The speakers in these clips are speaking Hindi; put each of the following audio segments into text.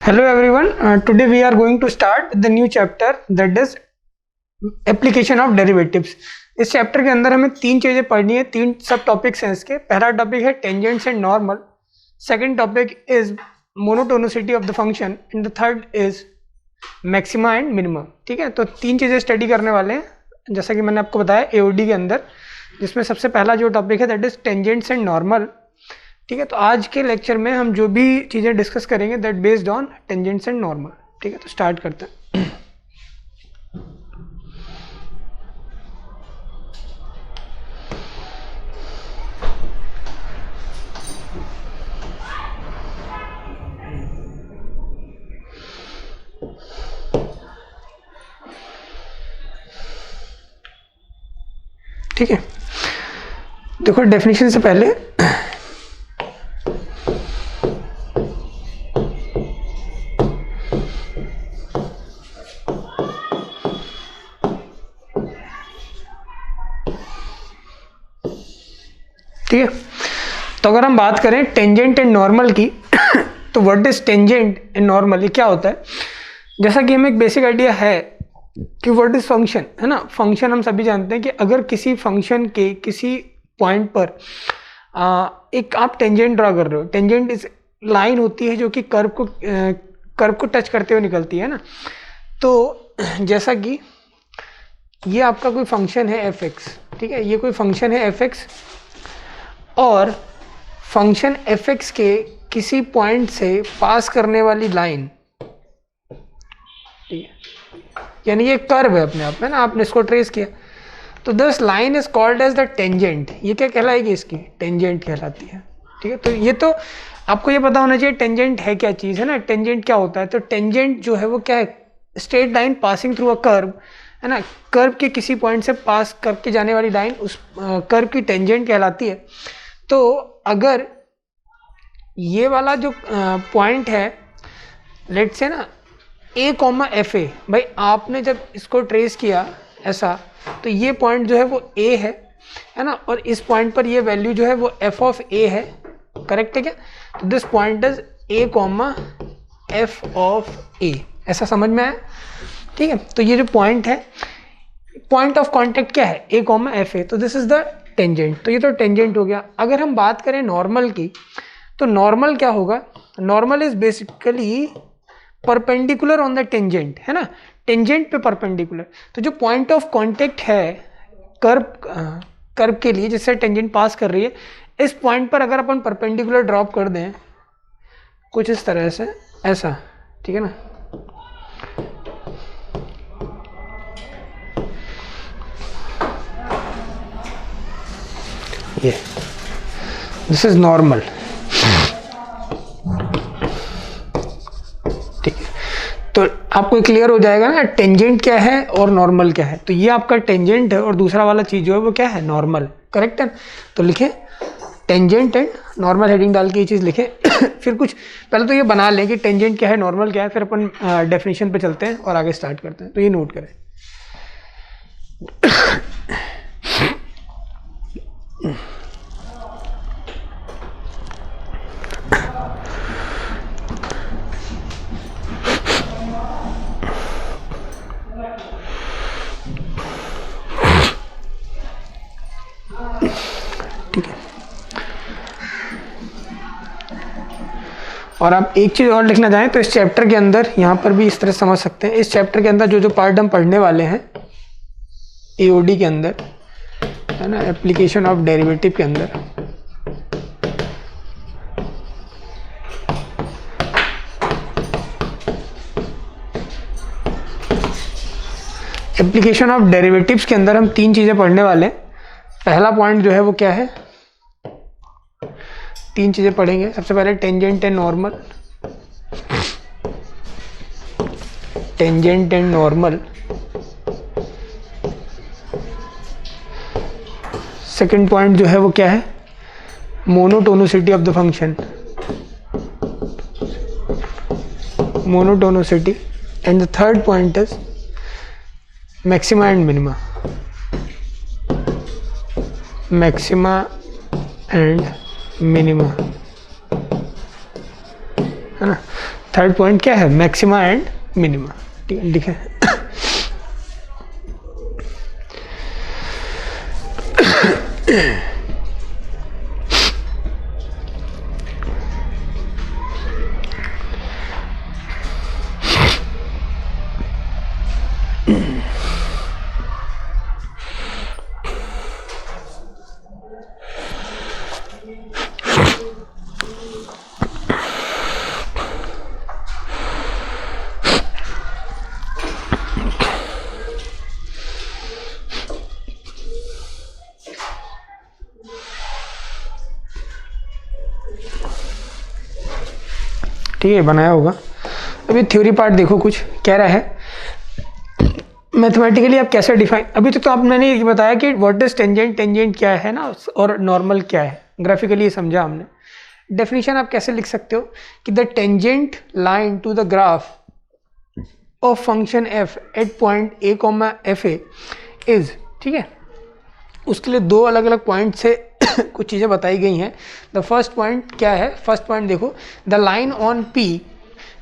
Hello everyone. Today we are going to start the new chapter that is application of derivatives. इस चैप्टर के अंदर हमें तीन चीज़ें पढ़नी है, तीन सब टॉपिक्स हैं इसके. पहला टॉपिक है tangents and normal, second topic is monotonicity of the function and the third is maxima and minimum. ठीक है, तो तीन चीज़ें स्टडी करने वाले हैं जैसा कि मैंने आपको बताया एओडी के अंदर, जिसमें सबसे पहला जो टॉपिक है that is tangents and normal. ठीक है, तो आज के लेक्चर में हम जो भी चीज़ें डिस्कस करेंगे that based on tangents and normal. ठीक है, तो स्टार्ट करते हैं. ठीक है, देखो डेफिनेशन से पहले ठीक है, तो अगर हम बात करें टेंजेंट एंड नॉर्मल की तो what is tangent and normal, ये क्या होता है. जैसा कि हमें एक बेसिक आइडिया है कि व्हाट इज फंक्शन, है ना. फंक्शन हम सभी जानते हैं कि अगर किसी फंक्शन के किसी पॉइंट पर एक आप टेंजेंट ड्रा कर रहे हो, टेंजेंट इस लाइन होती है जो कि कर्व को टच करते हुए निकलती है ना. तो जैसा कि ये आपका कोई फंक्शन है एफ एक्स. ठीक है, ये कोई फंक्शन है एफ एक्स और फंक्शन एफ एक्स के किसी पॉइंट से पास करने वाली लाइन, ठीक है, यानी ये कर्व है अपने आप में ना, आपने इसको ट्रेस किया तो this line is called as the tangent. ये क्या कहलाएगी, इसकी टेंजेंट कहलाती है. ठीक है, तो ये तो आपको ये पता होना चाहिए टेंजेंट है क्या चीज़, है ना. टेंजेंट क्या होता है, तो टेंजेंट जो है वो क्या है, straight line passing through a curve, है ना. कर्व के किसी पॉइंट से पास करके जाने वाली लाइन उस कर्व की टेंजेंट कहलाती है. तो अगर ये वाला जो पॉइंट है लेट्स से ना ए कॉमा एफ ए, भाई आपने जब इसको ट्रेस किया ऐसा तो ये पॉइंट जो है वो ए है ना, और इस पॉइंट पर ये वैल्यू जो है वो एफ ऑफ ए है. करेक्ट है क्या. तो this point is a comma f of a, ऐसा समझ में आया. ठीक है, तो ये जो पॉइंट है, पॉइंट ऑफ कॉन्टेक्ट क्या है, ए कॉमा एफ ए, तो दिस इज द टेंजेंट. तो ये तो टेंजेंट हो गया. अगर हम बात करें नॉर्मल की तो नॉर्मल क्या होगा, normal is basically perpendicular on the tangent, है ना, टेंजेंट पे परपेंडिकुलर. तो जो पॉइंट ऑफ कांटेक्ट है कर्व के लिए जिससे टेंजेंट पास कर रही है, इस पॉइंट पर अगर अपन परपेंडिकुलर ड्रॉप कर दें कुछ इस तरह से ऐसा, ठीक है ना, ये दिस इज नॉर्मल. ठीक है, तो आपको क्लियर हो जाएगा ना टेंजेंट क्या है और नॉर्मल क्या है. तो ये आपका टेंजेंट है और दूसरा वाला चीज जो है वो क्या है, नॉर्मल. करेक्ट है, तो लिखे टेंजेंट एंड नॉर्मल हेडिंग डाल के ये चीज लिखे. फिर कुछ पहले तो ये बना लें कि टेंजेंट क्या है, नॉर्मल क्या है, फिर अपन डेफिनेशन पे चलते हैं और आगे स्टार्ट करते हैं. तो ये नोट करें. ठीक है, और आप एक चीज़ और लिखना चाहें तो इस चैप्टर के अंदर यहाँ पर भी इस तरह समझ सकते हैं. इस चैप्टर के अंदर जो जो पार्ट हम पढ़ने वाले हैं एओडी के अंदर, है ना, एप्लीकेशन ऑफ डेरिवेटिव के अंदर, एप्लीकेशन ऑफ डेरिवेटिव्स के अंदर हम तीन चीज़ें पढ़ने वाले हैं. पहला पॉइंट जो है वो क्या है, तीन चीज़ें पढ़ेंगे. सबसे पहले tangent and normal, tangent and normal. Second point जो है वो क्या है, monotonicity of the function, monotonicity. And the third point is maxima and minima, maxima and minima, है ना. थर्ड पॉइंट क्या है, मैक्सिमा एंड मिनिमा, ठीक है लिखे। ठीक है, बनाया होगा। अभी थ्योरी पार्ट देखो, कुछ कह रहा है मैथमेटिकली आप कैसे डिफाइन, अभी तो आपने ये बताया कि व्हाट इज टेंजेंट, टेंजेंट क्या है ना, और नॉर्मल क्या है, ग्राफिकली ये समझा हमने। डेफिनेशन आप कैसे लिख सकते हो कि the tangent line to the graph of function F at point A comma F A is, ठीक है, उसके लिए दो अलग अलग पॉइंट से कुछ चीज़ें बताई गई हैं। द फर्स्ट पॉइंट क्या है, फर्स्ट पॉइंट देखो, the line on P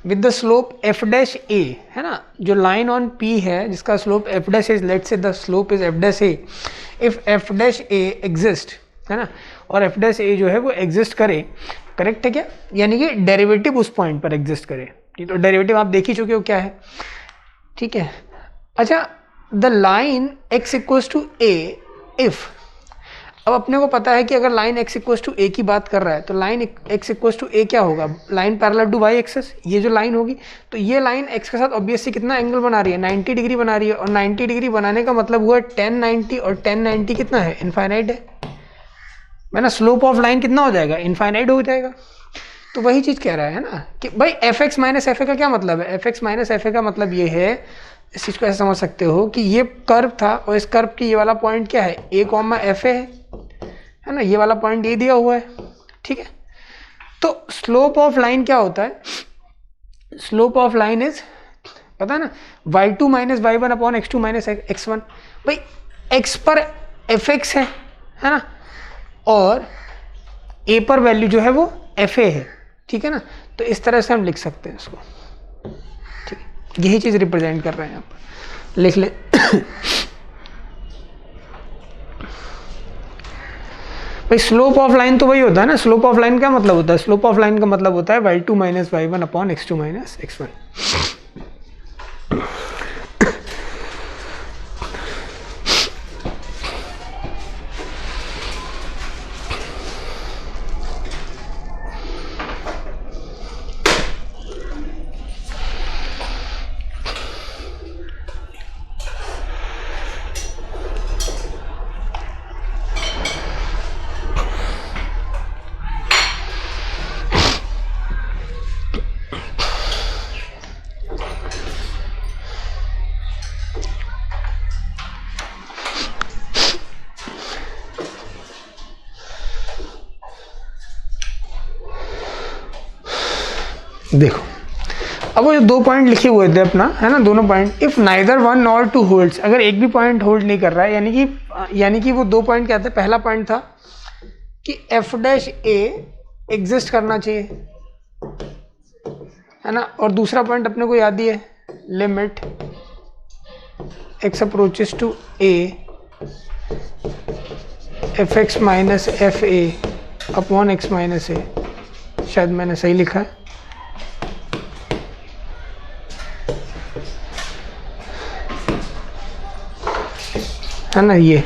with the slope f dash a, है ना, जो लाइन ऑन पी है जिसका slope f dash is, let say the slope is f dash a, if f dash a exist, है ना, और एफ डैश ए जो है वो एग्जिस्ट करे, करेक्ट है क्या, यानी कि डेरिवेटिव उस पॉइंट पर एग्जिस्ट करे। तो डेरिवेटिव आप देख ही चुके हो क्या है, ठीक है। अच्छा, the line x equals to A if, अब अपने को पता है कि अगर line x equals to A की बात कर रहा है तो line x equals to A क्या होगा, line parallel to y axis, ये जो लाइन होगी, तो ये लाइन x के साथ ऑब्वियसली कितना एंगल बना रही है, 90 डिग्री बना रही है, और 90 डिग्री बनाने का मतलब हुआ 1090, और 1090 कितना है, इनफाइनाइट है, मैंने स्लोप ऑफ लाइन कितना हो जाएगा, इनफाइनाइट हो जाएगा। तो वही चीज़ कह रहा है ना कि भाई एफ एक्स माइनस एफ ए का क्या मतलब है, एफ एक्स माइनस एफ ए का मतलब ये है, इस चीज़ को ऐसे समझ सकते हो कि ये कर्व था और इस कर्व की ये वाला पॉइंट क्या है, ए कॉमा एफ ए है ना, ये वाला पॉइंट ये दिया हुआ है, ठीक है। तो स्लोप ऑफ लाइन क्या होता है, स्लोप ऑफ लाइन इज, पता है ना, y2 minus Y one upon x2 minus x1, भाई x पर एफ एक्स है ना, और a पर वैल्यू जो है वो एफ ए है, ठीक है ना, तो इस तरह से हम लिख सकते हैं इसको, ठीक है, यही चीज़ रिप्रेजेंट कर रहे हैं यहाँ पर, लिख ले। भाई स्लोप ऑफ लाइन तो वही होता है ना, स्लोप ऑफ लाइन क्या मतलब होता है, स्लोप ऑफ लाइन का मतलब होता है y2 minus Y one upon x2 minus x1। देखो अब वो जो दो पॉइंट लिखे हुए थे अपना, है ना, दोनों point, if neither one nor two holds, अगर एक भी पॉइंट होल्ड नहीं कर रहा है, यानी कि वो दो पॉइंट क्या थे, पहला पॉइंट था कि एफ डैश ए एग्जिस्ट करना चाहिए, है ना, और दूसरा पॉइंट अपने को याद ही है, limit x approaches to a f x minus f a upon x minus a, शायद मैंने सही लिखा है ना, ये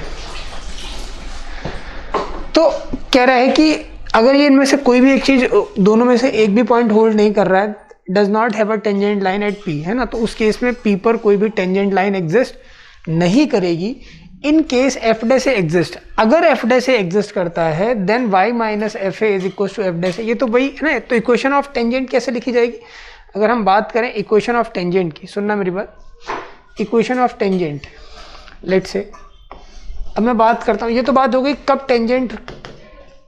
तो कह रहा है कि अगर ये इनमें से कोई भी एक चीज, दोनों में से एक भी पॉइंट होल्ड नहीं कर रहा है, does not have a tangent line at P, है ना, तो उस केस में पी पर कोई भी टेंजेंट लाइन एग्जिस्ट नहीं करेगी। इन केस एफ डे से एग्जिस्ट, अगर एफ डे से एग्जिस्ट करता है then y minus f A is equal to f डे से, ये तो वही है ना। तो इक्वेशन ऑफ टेंजेंट कैसे लिखी जाएगी, अगर हम बात करें इक्वेशन ऑफ टेंजेंट की, सुनना मेरी बात, इक्वेशन ऑफ टेंजेंट, लेट से, अब मैं बात करता हूँ, ये तो बात हो गई कब टेंजेंट,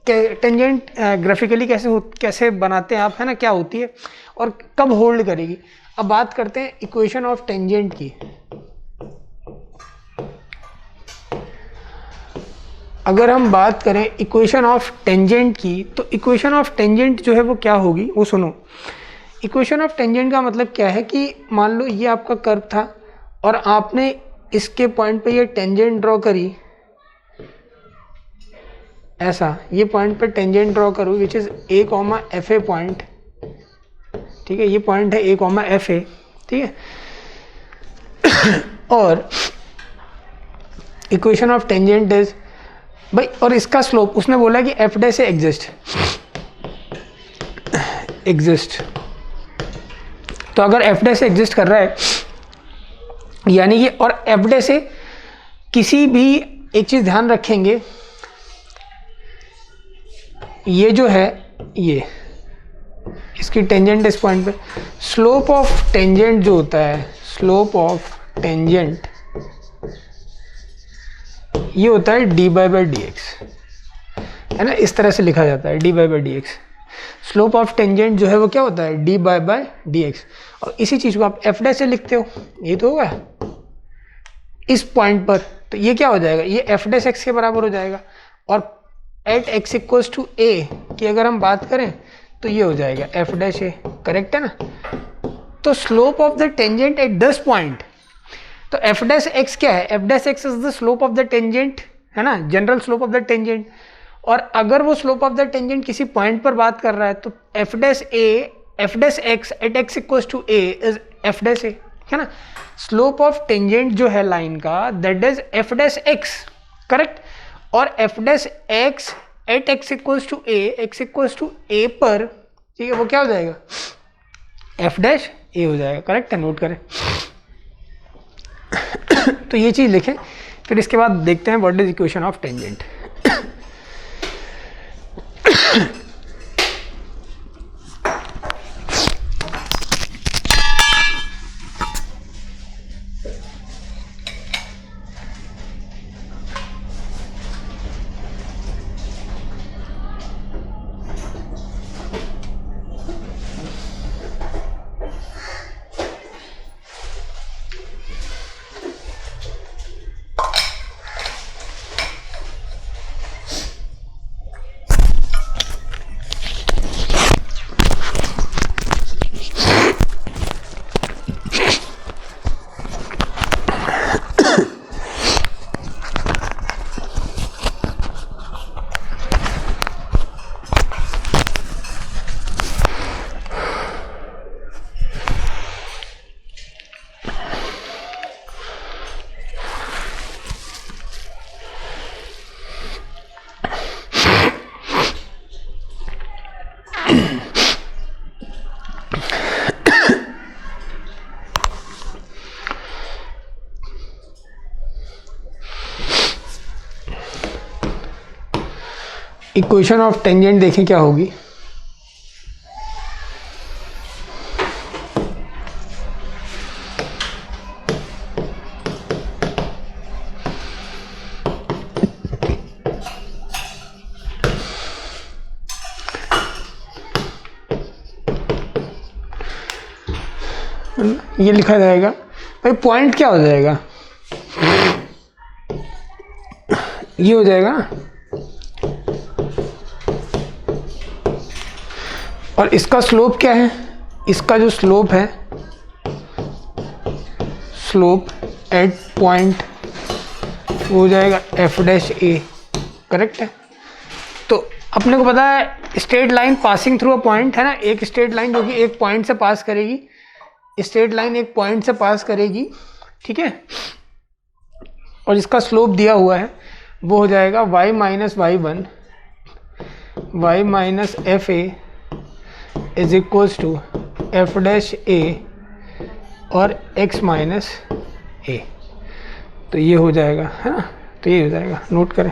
टेंजेंट ग्राफिकली कैसे बनाते हैं आप, है ना, क्या होती है और कब होल्ड करेगी। अब बात करते हैं इक्वेशन ऑफ टेंजेंट की। अगर हम बात करें इक्वेशन ऑफ टेंजेंट की, तो इक्वेशन ऑफ टेंजेंट जो है वो क्या होगी, वो सुनो, इक्वेशन ऑफ टेंजेंट का मतलब क्या है कि मान लो ये आपका कर्व था और आपने इसके पॉइंट पे ये टेंजेंट ड्रॉ करी, ऐसा ये पॉइंट पे टेंजेंट ड्रॉ करूँ which is a comma F A point, ठीक है, ये पॉइंट है ए कॉमा एफ ए, ठीक है। और इक्वेशन ऑफ टेंजेंट इज भाई, और इसका स्लोप उसने बोला कि एफ डे से एग्जिस्ट, तो अगर एफ डे से एग्जिस्ट कर रहा है यानी कि, और एफ डे से किसी भी एक चीज़ ध्यान रखेंगे, ये जो है ये इसकी टेंजेंट इस पॉइंट पे, स्लोप ऑफ टेंजेंट जो होता है, स्लोप ऑफ टेंजेंट ये होता है डी बाई डी एक्स, है ना, इस तरह से लिखा जाता है D by d x. Slope of tangent जो है वो क्या होता है, डी बाई डी एक्स। और इसी चीज़ को आप एफ डे से लिखते हो, ये तो होगा इस पॉइंट पर, तो ये क्या हो जाएगा, ये एफ डे एक्स के बराबर हो जाएगा। और eight x equals to A की अगर हम बात करें तो ये हो जाएगा एफ डैश ए, करेक्ट है ना। तो slope of the tangent at this point, तो एफ डैश एक्स क्या है, f dash x is the slope of the tangent, है ना, general slope of the tangent. और अगर वो स्लोप ऑफ द टेंजेंट किसी पॉइंट पर बात कर रहा है तो f dash x at x equals to a is f dash a, है ना। स्लोप ऑफ टेंजेंट जो है लाइन का that is f dash x, correct. और f dash x at x equals to a पर, ठीक है, वो क्या हो जाएगा, एफ डैश ए हो जाएगा, करेक्ट है, नोट करें। तो ये चीज़ लिखें, फिर इसके बाद देखते हैं what is equation of tangent. Equation of tangent देखें क्या होगी, ये लिखा जाएगा भाई, पॉइंट क्या हो जाएगा, ये हो जाएगा ना, और इसका स्लोप क्या है, इसका जो स्लोप है, स्लोप एट पॉइंट वो हो जाएगा एफ डैश ए, करेक्ट है। तो अपने को पता है straight line passing through a point, है ना, एक स्ट्रेट लाइन जो कि एक पॉइंट से पास करेगी, स्ट्रेट लाइन एक पॉइंट से पास करेगी, ठीक है। और इसका स्लोप दिया हुआ है, वो हो जाएगा y minus y1 y minus f A is equals to f dash a और x माइनस ए। तो ये हो जाएगा, है ना, तो ये हो जाएगा, नोट करें।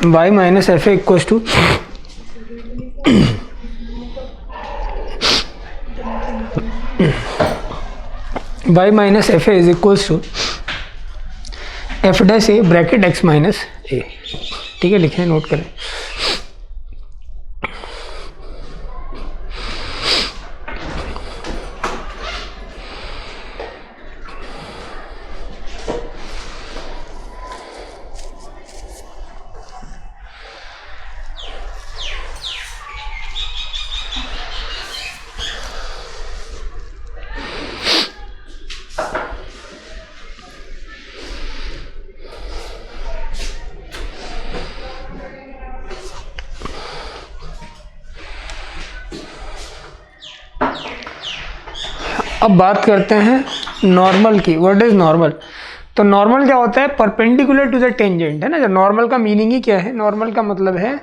y minus f a equals to y minus f A is equals to f dash a bracket x minus a, ठीक है, लिखें, नोट करें। अब बात करते हैं नॉर्मल की। What is normal? तो नॉर्मल क्या होता है? परपेंडिकुलर टू द टेंजेंट, है ना। जो नॉर्मल का मीनिंग ही क्या है? नॉर्मल का मतलब है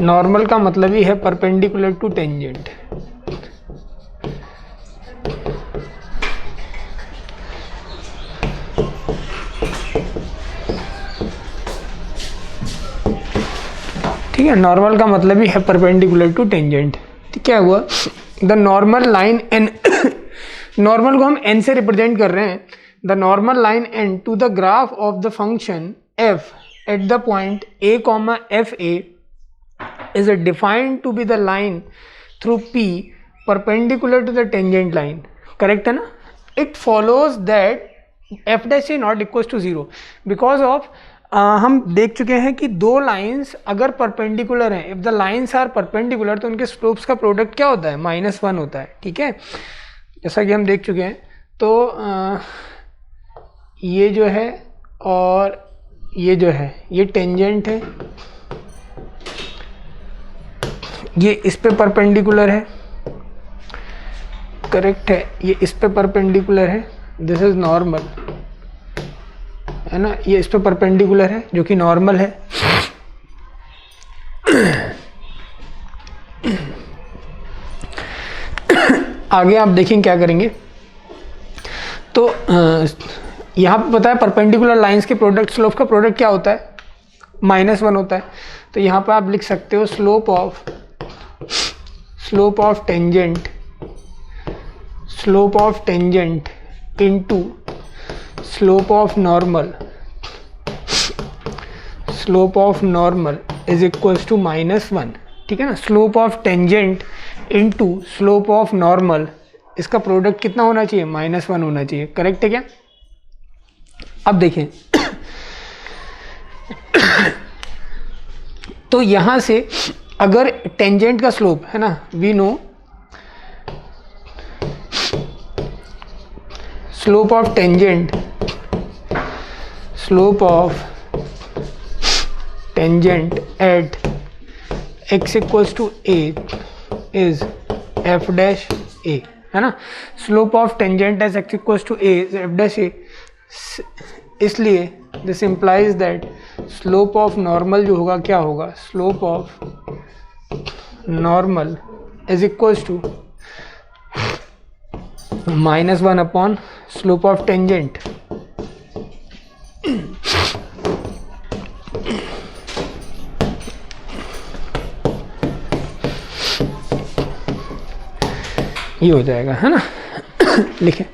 नॉर्मल का मतलब ही है परपेंडिकुलर टू टेंजेंट। ठीक है, नॉर्मल का मतलब ही है परपेंडिकुलर टू टेंजेंट। ठीक, क्या हुआ? The normal line n normal को हम एन से रिप्रेजेंट कर रहे हैं। The normal line n to the graph of the function F at the point A comma F a is defined to be the line through P perpendicular to the tangent line. Correct है ना? It follows that f dash is not equals to 0 because of हम देख चुके हैं कि दो लाइंस अगर परपेंडिकुलर हैं, if the lines are perpendicular, तो उनके स्लोप्स का प्रोडक्ट क्या होता है? -1 होता है। ठीक है, जैसा कि हम देख चुके हैं। तो ये जो है और ये जो है, ये टेंजेंट है, ये इस पे परपेंडिकुलर है, करेक्ट है, ये इस पे परपेंडिकुलर है, दिस इज नॉर्मल, है ना। ये इस पे परपेंडिकुलर है जो कि नॉर्मल है। आगे आप देखें क्या करेंगे। तो यहाँ पे पता है परपेंडिकुलर लाइंस के प्रोडक्ट, स्लोप का प्रोडक्ट क्या होता है? -1 होता है। तो यहाँ पे आप लिख सकते हो slope of tangent into slope of normal is equals to -1। ठीक है ना। Slope of tangent into slope of normal, इसका प्रोडक्ट कितना होना चाहिए? -1 होना चाहिए। करेक्ट है क्या? अब देखें तो यहां से अगर टेंजेंट का स्लोप है ना, we know slope of tangent at x equals to a is f dash a, है ना। Slope of tangent as x equals to a is f dash a, इसलिए this implies that slope of normal जो होगा क्या होगा? Slope of normal is equals to -1 upon slope of tangent. ये हो जाएगा, है ना। लिखें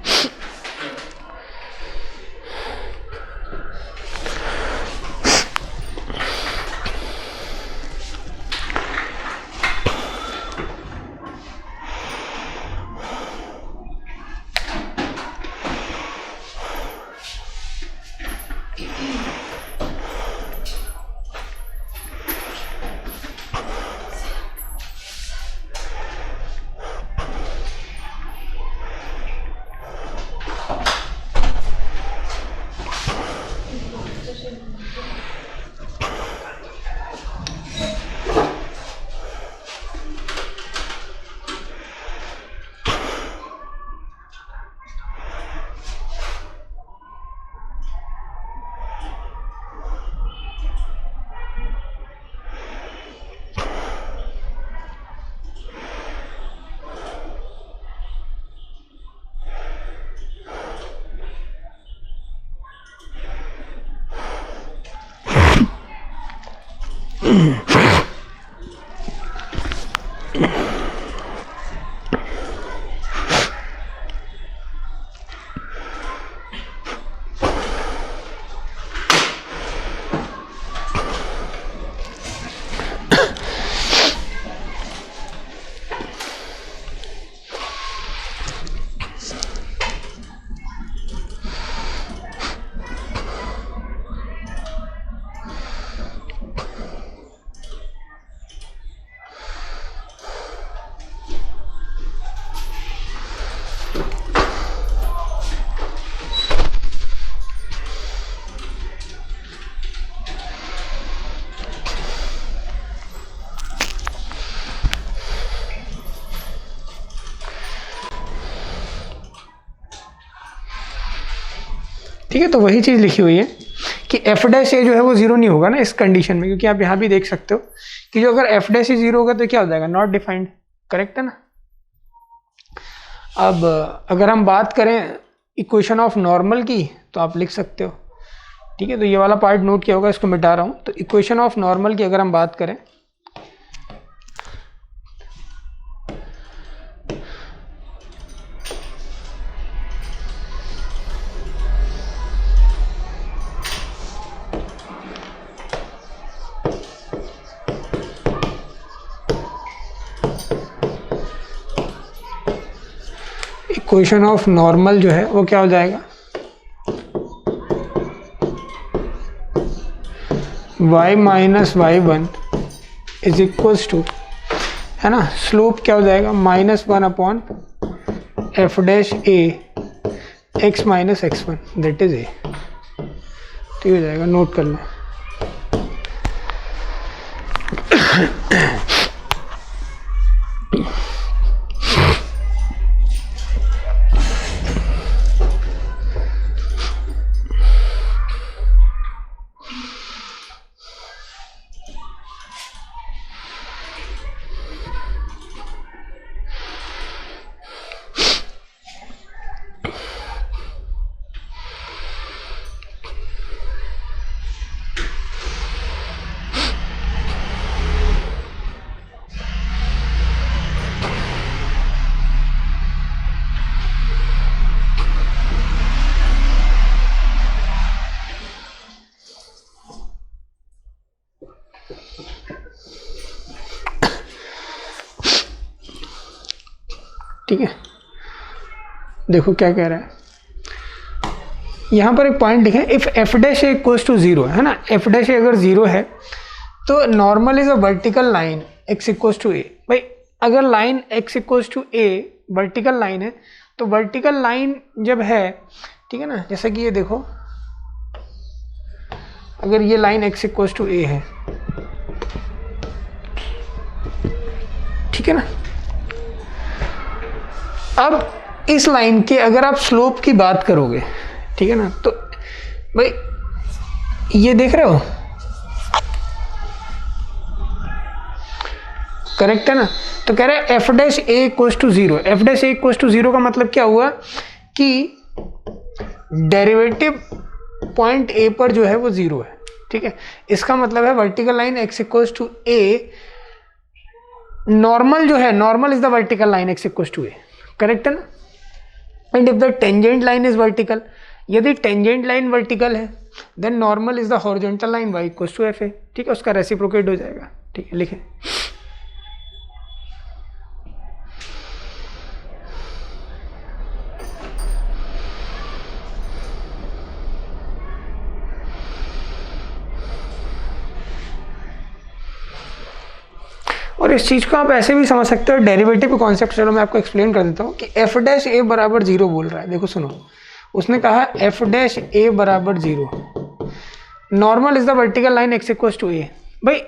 ठीक है, तो वही चीज़ लिखी हुई है कि एफ डैश ए जो है वो जीरो नहीं होगा ना इस कंडीशन में, क्योंकि आप यहाँ भी देख सकते हो कि जो अगर एफ डैश ए जीरो होगा तो क्या हो जाएगा, नॉट डिफाइंड, करेक्ट है ना। अब अगर हम बात करें इक्वेशन ऑफ नॉर्मल की तो आप लिख सकते हो, ठीक है, तो ये वाला पार्ट नोट किया होगा, इसको मिटा रहा हूँ। तो इक्वेशन ऑफ नॉर्मल की अगर हम बात करें, इक्वेशन ऑफ नॉर्मल जो है वो क्या हो जाएगा, y minus Y one is equals to, है ना, स्लोप क्या हो जाएगा, -1 upon f dash a x minus x one that is a. तो ये हो जाएगा, नोट कर लें। ठीक है, देखो क्या कह रहा है यहाँ पर, एक पॉइंट लिखे, if f dash a equals to zero, है ना, एफ डैश ए अगर जीरो है तो normal is a vertical line x equals to a. भाई अगर line x equals to a vertical line है, तो वर्टिकल लाइन जब है, ठीक है ना, जैसा कि ये देखो, अगर ये लाइन एक्स इक्वल्स टू ए है, ठीक है ना, अब इस लाइन के अगर आप स्लोप की बात करोगे, ठीक है ना, तो भाई ये देख रहे हो, करेक्ट है ना। तो कह रहे हैं f dash a equals to zero, f dash a equals to zero का मतलब क्या हुआ कि डेरिवेटिव पॉइंट ए पर जो है वो जीरो है, ठीक है। इसका मतलब है vertical line x equals to a, normal जो है, normal is the vertical line x equals to a, correct है ना। And if the tangent line is vertical, यदि टेंजेंट लाइन वर्टिकल है then normal is the horizontal line y equals to f a, ठीक है, उसका रेसिप्रोकेट हो जाएगा, ठीक है, लिखें। और इस चीज़ को आप ऐसे भी समझ सकते हो, डेरिवेटिव का कॉन्सेप्ट चलो मैं आपको एक्सप्लेन कर देता हूँ कि एफ डैश ए बराबर जीरो बोल रहा है। देखो सुनो, उसने कहा एफ डैश ए बराबर zero, normal is the vertical line x equals to a. भाई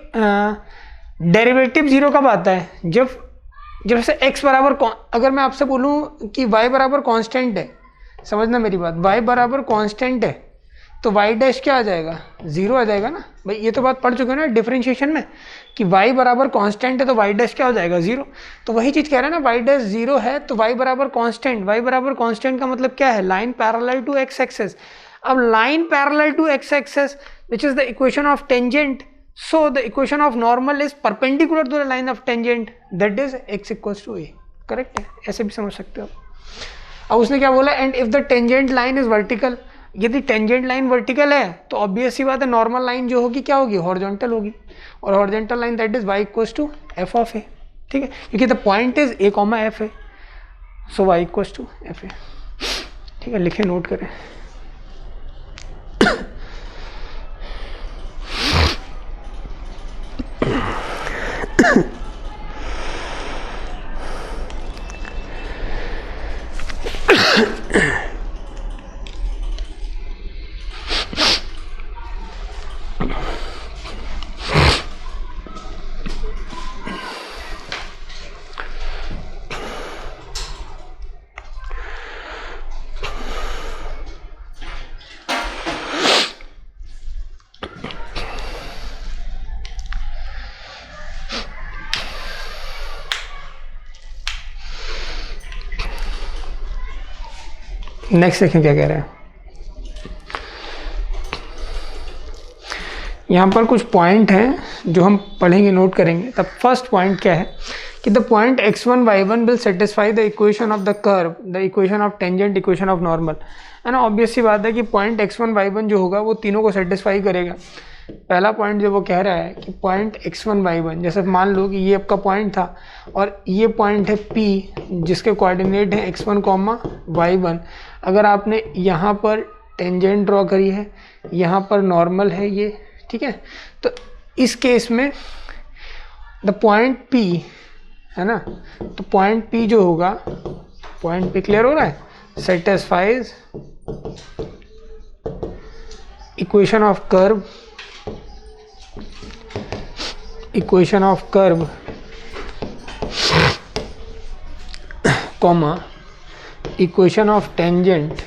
डेरिवेटिव जीरो कब आता है, जब से एक्स बराबर, अगर मैं आपसे बोलूँ कि वाई बराबर कॉन्स्टेंट है, समझना मेरी बात, वाई बराबर कॉन्स्टेंट है तो वाई डैश क्या आ जाएगा, जीरो आ जाएगा ना। भाई ये तो बात पढ़ चुके हो ना डिफरेंशिएशन में कि y बराबर कांस्टेंट है तो y डैश क्या हो जाएगा, जीरो। तो वही चीज़ कह रहे हैं ना, y डैश जीरो है तो y बराबर कांस्टेंट, y बराबर कांस्टेंट का मतलब क्या है, line parallel to x axis. अब line parallel to x axis which is the equation of tangent, so the equation of normal is perpendicular to the line of tangent that is x equals to a, correct है, ऐसे भी समझ सकते हो। अब उसने क्या बोला, and if the tangent line is vertical, यदि टेंजेंट लाइन वर्टिकल है तो ऑब्वियस सी बात है नॉर्मल लाइन जो होगी क्या होगी, हॉरिजॉन्टल होगी, और horizontal line that is y equals to f of a, ठीक है, क्योंकि the point is a comma f है, so y equals to f a, ठीक है, लिखे, नोट करें। नेक्स्ट देखें क्या कह रहे हैं। यहाँ पर कुछ पॉइंट हैं जो हम पढ़ेंगे, नोट करेंगे। तब फर्स्ट पॉइंट क्या है कि the point x1 y1 will satisfy the equation of the curve, the equation of tangent, equation of normal, है ना। ऑब्वियस सी बात है कि पॉइंट x1 y1 जो होगा वो तीनों को सेटिस्फाई करेगा। पहला पॉइंट जो वो कह रहा है कि पॉइंट x1 y1, जैसे मान लो कि ये आपका पॉइंट था और ये पॉइंट है P जिसके कोऑर्डिनेट है x1, y1। अगर आपने यहाँ पर टेंजेंट ड्रॉ करी है, यहाँ पर नॉर्मल है ये, ठीक है, तो इस केस में द पॉइंट P, है ना, तो पॉइंट P जो होगा, पॉइंट P क्लियर हो रहा है, satisfies equation of curve, equation of curve, comma equation of tangent,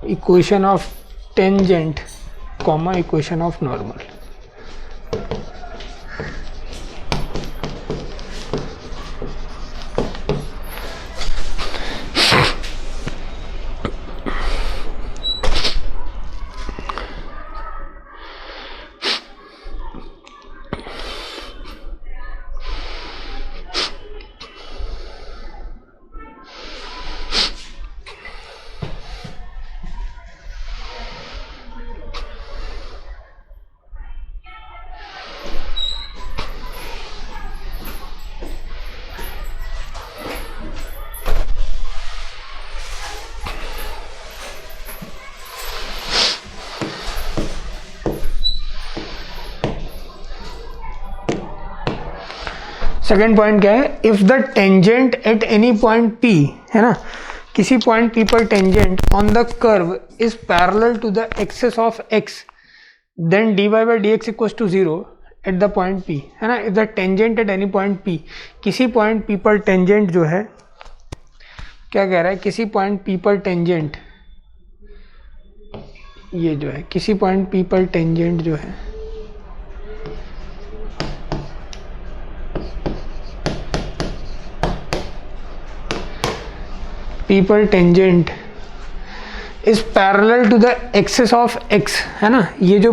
equation of tangent, comma equation of normal. Second point क्या है, if the tangent at any point P, है ना, किसी पॉइंट P पर tangent on the curve is parallel to the axis of x, then dy by dx equals to 0 at the point P, है ना। If the tangent at any point P, किसी पॉइंट P पर टेंजेंट जो है, क्या कह रहा है, किसी पॉइंट P पर टेंजेंट, ये जो है किसी पॉइंट P पर टेंजेंट जो है, P पर tangent is parallel to the axis of x, है ना, ये जो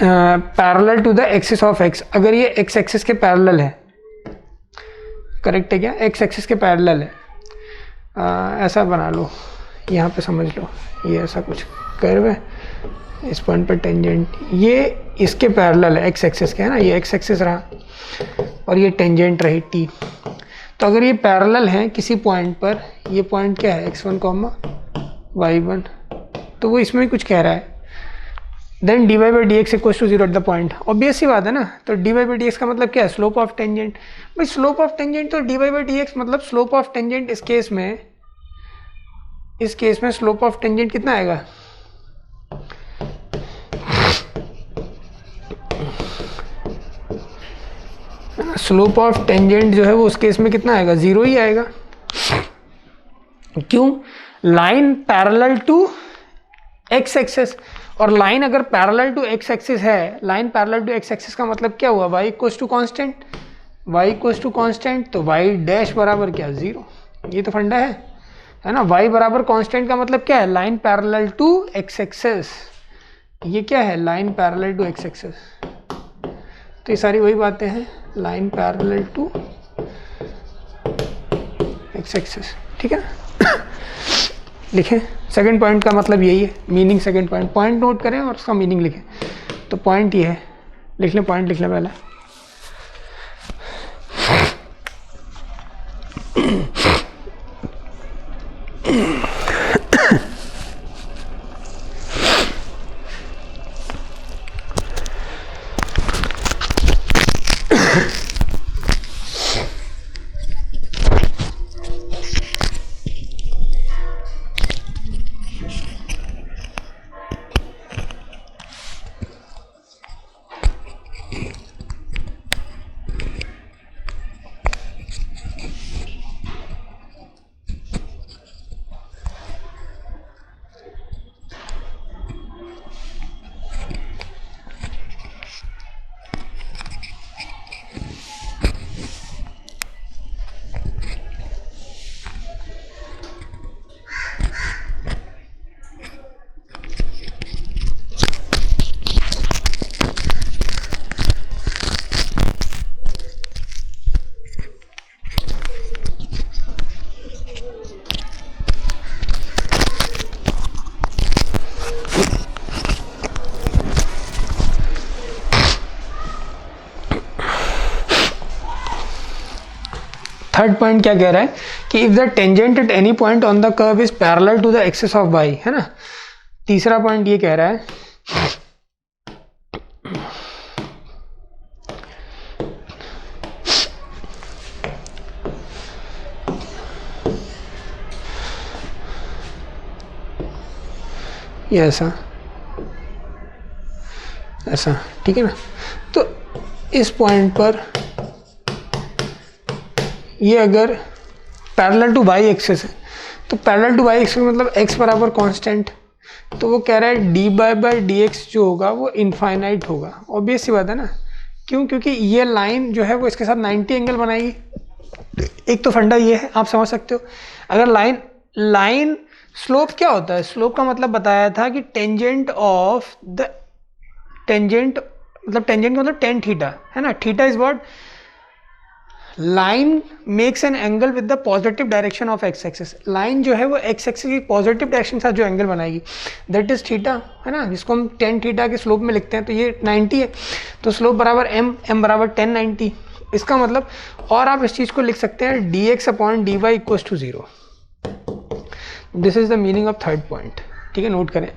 parallel to the axis of x, अगर ये x एक्सिस के पैरेलल है, करेक्ट है क्या, x एक्सिस के पैरेलल है, ऐसा बना लो, यहाँ पे समझ लो, ये ऐसा कुछ कर्व है, इस पॉइंट पर टेंजेंट ये इसके पैरेलल है, x एक्सिस के, है ना, ये x एक्सिस रहा और ये टेंजेंट रही t। तो अगर ये पैरेलल हैं किसी पॉइंट पर, ये पॉइंट क्या है x1, y1, तो वो इसमें कुछ कह रहा है, then dy by dx equals to 0 at the point. Obvious सी बात है ना, तो dy by dx का मतलब क्या है, स्लोप ऑफ टेंजेंट। भाई स्लोप ऑफ टेंजेंट तो dy by dx मतलब स्लोप ऑफ टेंजेंट, इस केस में स्लोप ऑफ टेंजेंट कितना आएगा, स्लोप ऑफ टेंजेंट जो है वो उस केस में कितना आएगा, 0 ही आएगा। क्यों, line parallel to x axis, और लाइन अगर पैरेलल टू x एक्सिस है, line parallel to x axis का मतलब क्या हुआ, y equals to constant, y equals to constant, तो y डैश बराबर क्या, 0। ये तो फंडा है ना। y बराबर कांस्टेंट का मतलब क्या है, line parallel to x axis, ये क्या है, line parallel to x axis. तो ये सारी वही बातें हैं, line parallel to x axis, ठीक है। लिखें, सेकंड पॉइंट का मतलब यही है, मीनिंग सेकंड पॉइंट नोट करें और उसका मीनिंग लिखें। तो पॉइंट ये है, लिख लें, पॉइंट लिख लें पहले। थर्ड पॉइंट क्या कह रहा है कि if the tangent at any point on the curve is parallel to the axis of y, है ना। तीसरा पॉइंट ये कह रहा है ये ऐसा ऐसा, ठीक है ना। तो इस पॉइंट पर ये अगर पैरेलल टू वाई एक्सिस है, तो पैरेलल टू वाई एक्सिस मतलब x बराबर कांस्टेंट, तो वो कह रहा है dy बाई डी एक्स जो होगा वो इनफाइनाइट होगा। ऑब्वियस सी बात है ना, क्यों? क्योंकि ये लाइन जो है वो इसके साथ 90 एंगल बनाएगी। एक तो फंडा ये है, आप समझ सकते हो। अगर लाइन स्लोप क्या होता है? स्लोप का मतलब बताया था कि टेंजेंट ऑफ द टेंजेंट मतलब टेंजेंट का मतलब टेन थीटा, है ना। Theta is what? Line makes an angle with the positive direction of x axis. Line जो है वो एक्स एक्सिस की पॉजिटिव डायरेक्शन के साथ जो एंगल बनाएगी दैट इज थीटा, है ना, जिसको हम टेन थीटा के स्लोप में लिखते हैं। तो ये 90 है, तो स्लोप बराबर m बराबर 1090। इसका मतलब, और आप इस चीज़ को लिख सकते हैं dx upon dy equals to 0। This is the meaning of third point, ठीक है, नोट करें।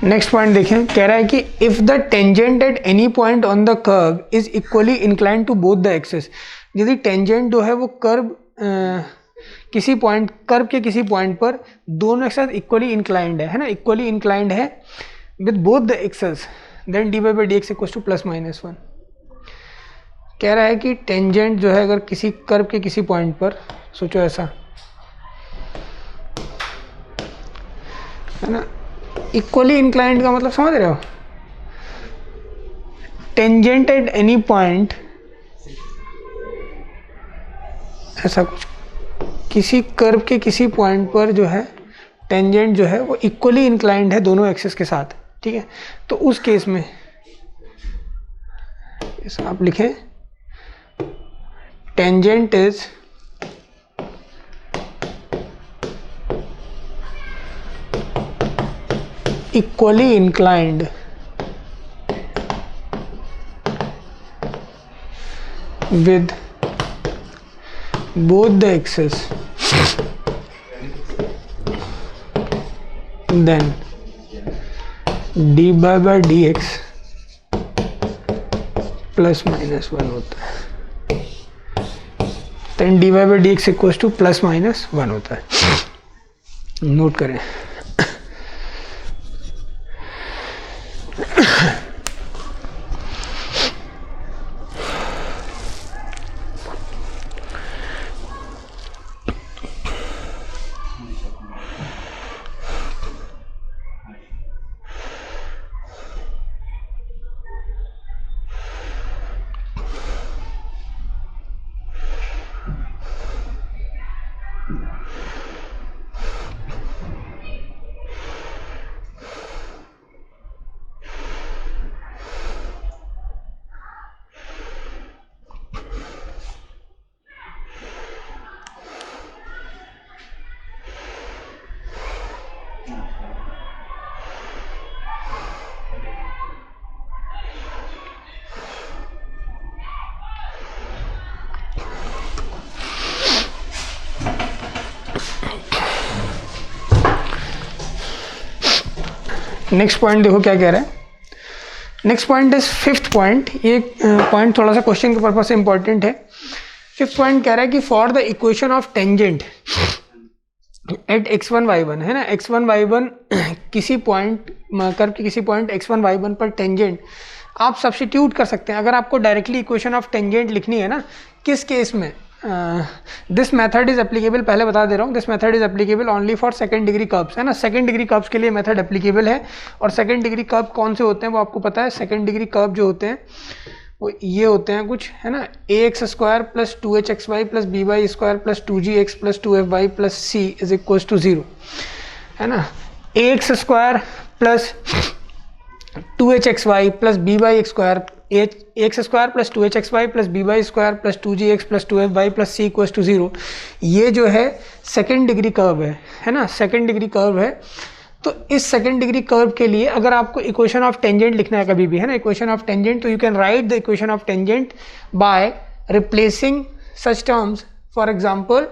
नेक्स्ट पॉइंट देखें, कह रहा है कि if the tangent at any point on the curve is equally inclined to both the axis. यदि टेंजेंट जो है वो कर्व किसी पॉइंट, कर्व के किसी पॉइंट पर दोनों एक साथ इक्वली इंक्लाइंड है ना, इक्वली इंक्लाइंड है with both the axis, then dy by d x equals to +-1। कह रहा है कि टेंजेंट जो है अगर किसी कर्व के किसी पॉइंट पर, सोचो ऐसा, है ना, इक्वली इंक्लाइंड का मतलब समझ रहे हो? टेंजेंट एट एनी पॉइंट, ऐसा कुछ, किसी कर्व के किसी पॉइंट पर जो है टेंजेंट जो है वो इक्वली इंक्लाइंड है दोनों एक्सिस के साथ, ठीक है। तो उस केस में ऐसा आप लिखें, tangent is equally inclined with both the axes, then dy by dx +-1 होता है, then dy by dx equals to +-1 होता है। नोट करें। नेक्स्ट पॉइंट देखो क्या कह रहा है। Next point is fifth point. ये पॉइंट थोड़ा सा क्वेश्चन के पर्पज से इंपॉर्टेंट है। फिफ्थ पॉइंट कह रहा है कि for the equation of tangent eight x1 y1, है ना, x1 y1 किसी पॉइंट कर्व के किसी पॉइंट x1 y1 पर टेंजेंट आप सब्स्टिट्यूट कर सकते हैं। अगर आपको डायरेक्टली इक्वेशन ऑफ टेंजेंट लिखनी है ना, किस केस में, दिस मेथड इज एप्लीकेबल, पहले बता दे रहा हूँ, this method is applicable only for second degree curves, है ना, सेकंड डिग्री कर्व्स के लिए मेथड एप्लीकेबल है। और सेकंड डिग्री कर्व कौन से होते हैं वो आपको पता है। सेकंड डिग्री कर्व जो होते हैं वो ये होते हैं कुछ, है ना, ax square plus 2hxy plus by square plus 2gx plus 2fy plus c is equal to 0, है ना, ax square plus 2hxy plus by square, ax square plus 2hxy plus by square plus 2gx plus 2fy plus c equal to 0, ये जो है सेकेंड डिग्री कर्व है ना, सेकेंड डिग्री कर्व है। तो इस सेकेंड डिग्री कर्व के लिए अगर आपको इक्वेशन ऑफ टेंजेंट लिखना है कभी भी, है ना, इक्वेशन ऑफ टेंजेंट, तो you can write the equation of tangent by replacing such terms. For example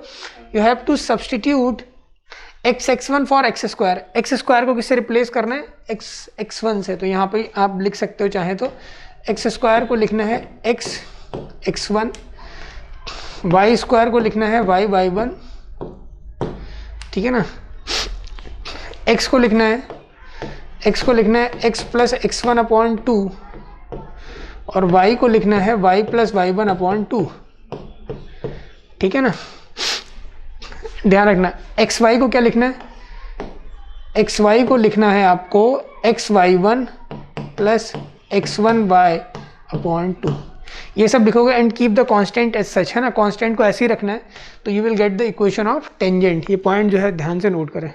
you have to substitute x1 for x square, x square को किससे रिप्लेस करना है, x1 से, तो यहाँ पे आप लिख सकते हो चाहे तो एक्स स्क्वायर को लिखना है x1, y स्क्वायर को लिखना है y1, ठीक है ना, x को लिखना है x प्लस x1 अपॉन 2 और y को लिखना है y प्लस y1 अपॉन 2, ठीक है ना। ध्यान रखना xy को क्या लिखना है, xy को लिखना है आपको xy1 प्लस x1y अपॉन 2, ये सब लिखोगे and keep the constant as such, है ना, कांस्टेंट को ऐसे ही रखना है, तो you will get the equation of tangent. ये पॉइंट जो है ध्यान से नोट करें।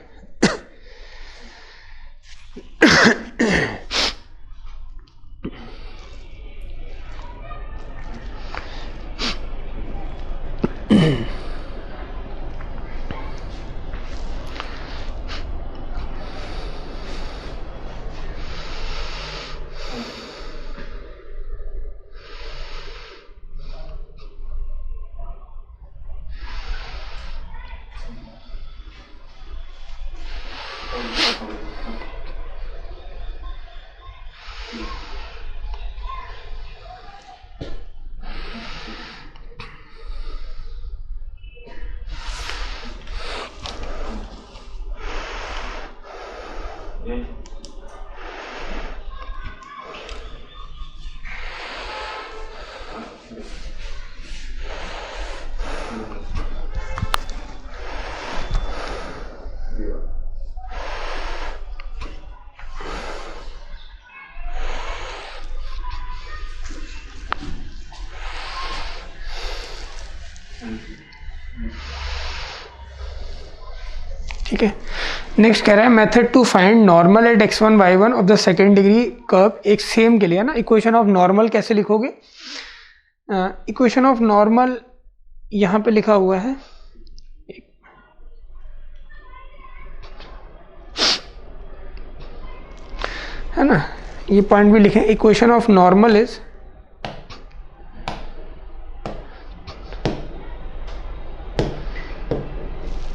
ठीक है, नेक्स्ट कह रहा है method to find normal at x1 y1 of the second degree curve, एक सेम के लिए, है ना। इक्वेशन ऑफ नॉर्मल कैसे लिखोगे, इक्वेशन ऑफ नॉर्मल यहाँ पे लिखा हुआ है ना, ये पॉइंट भी लिखें, equation of normal is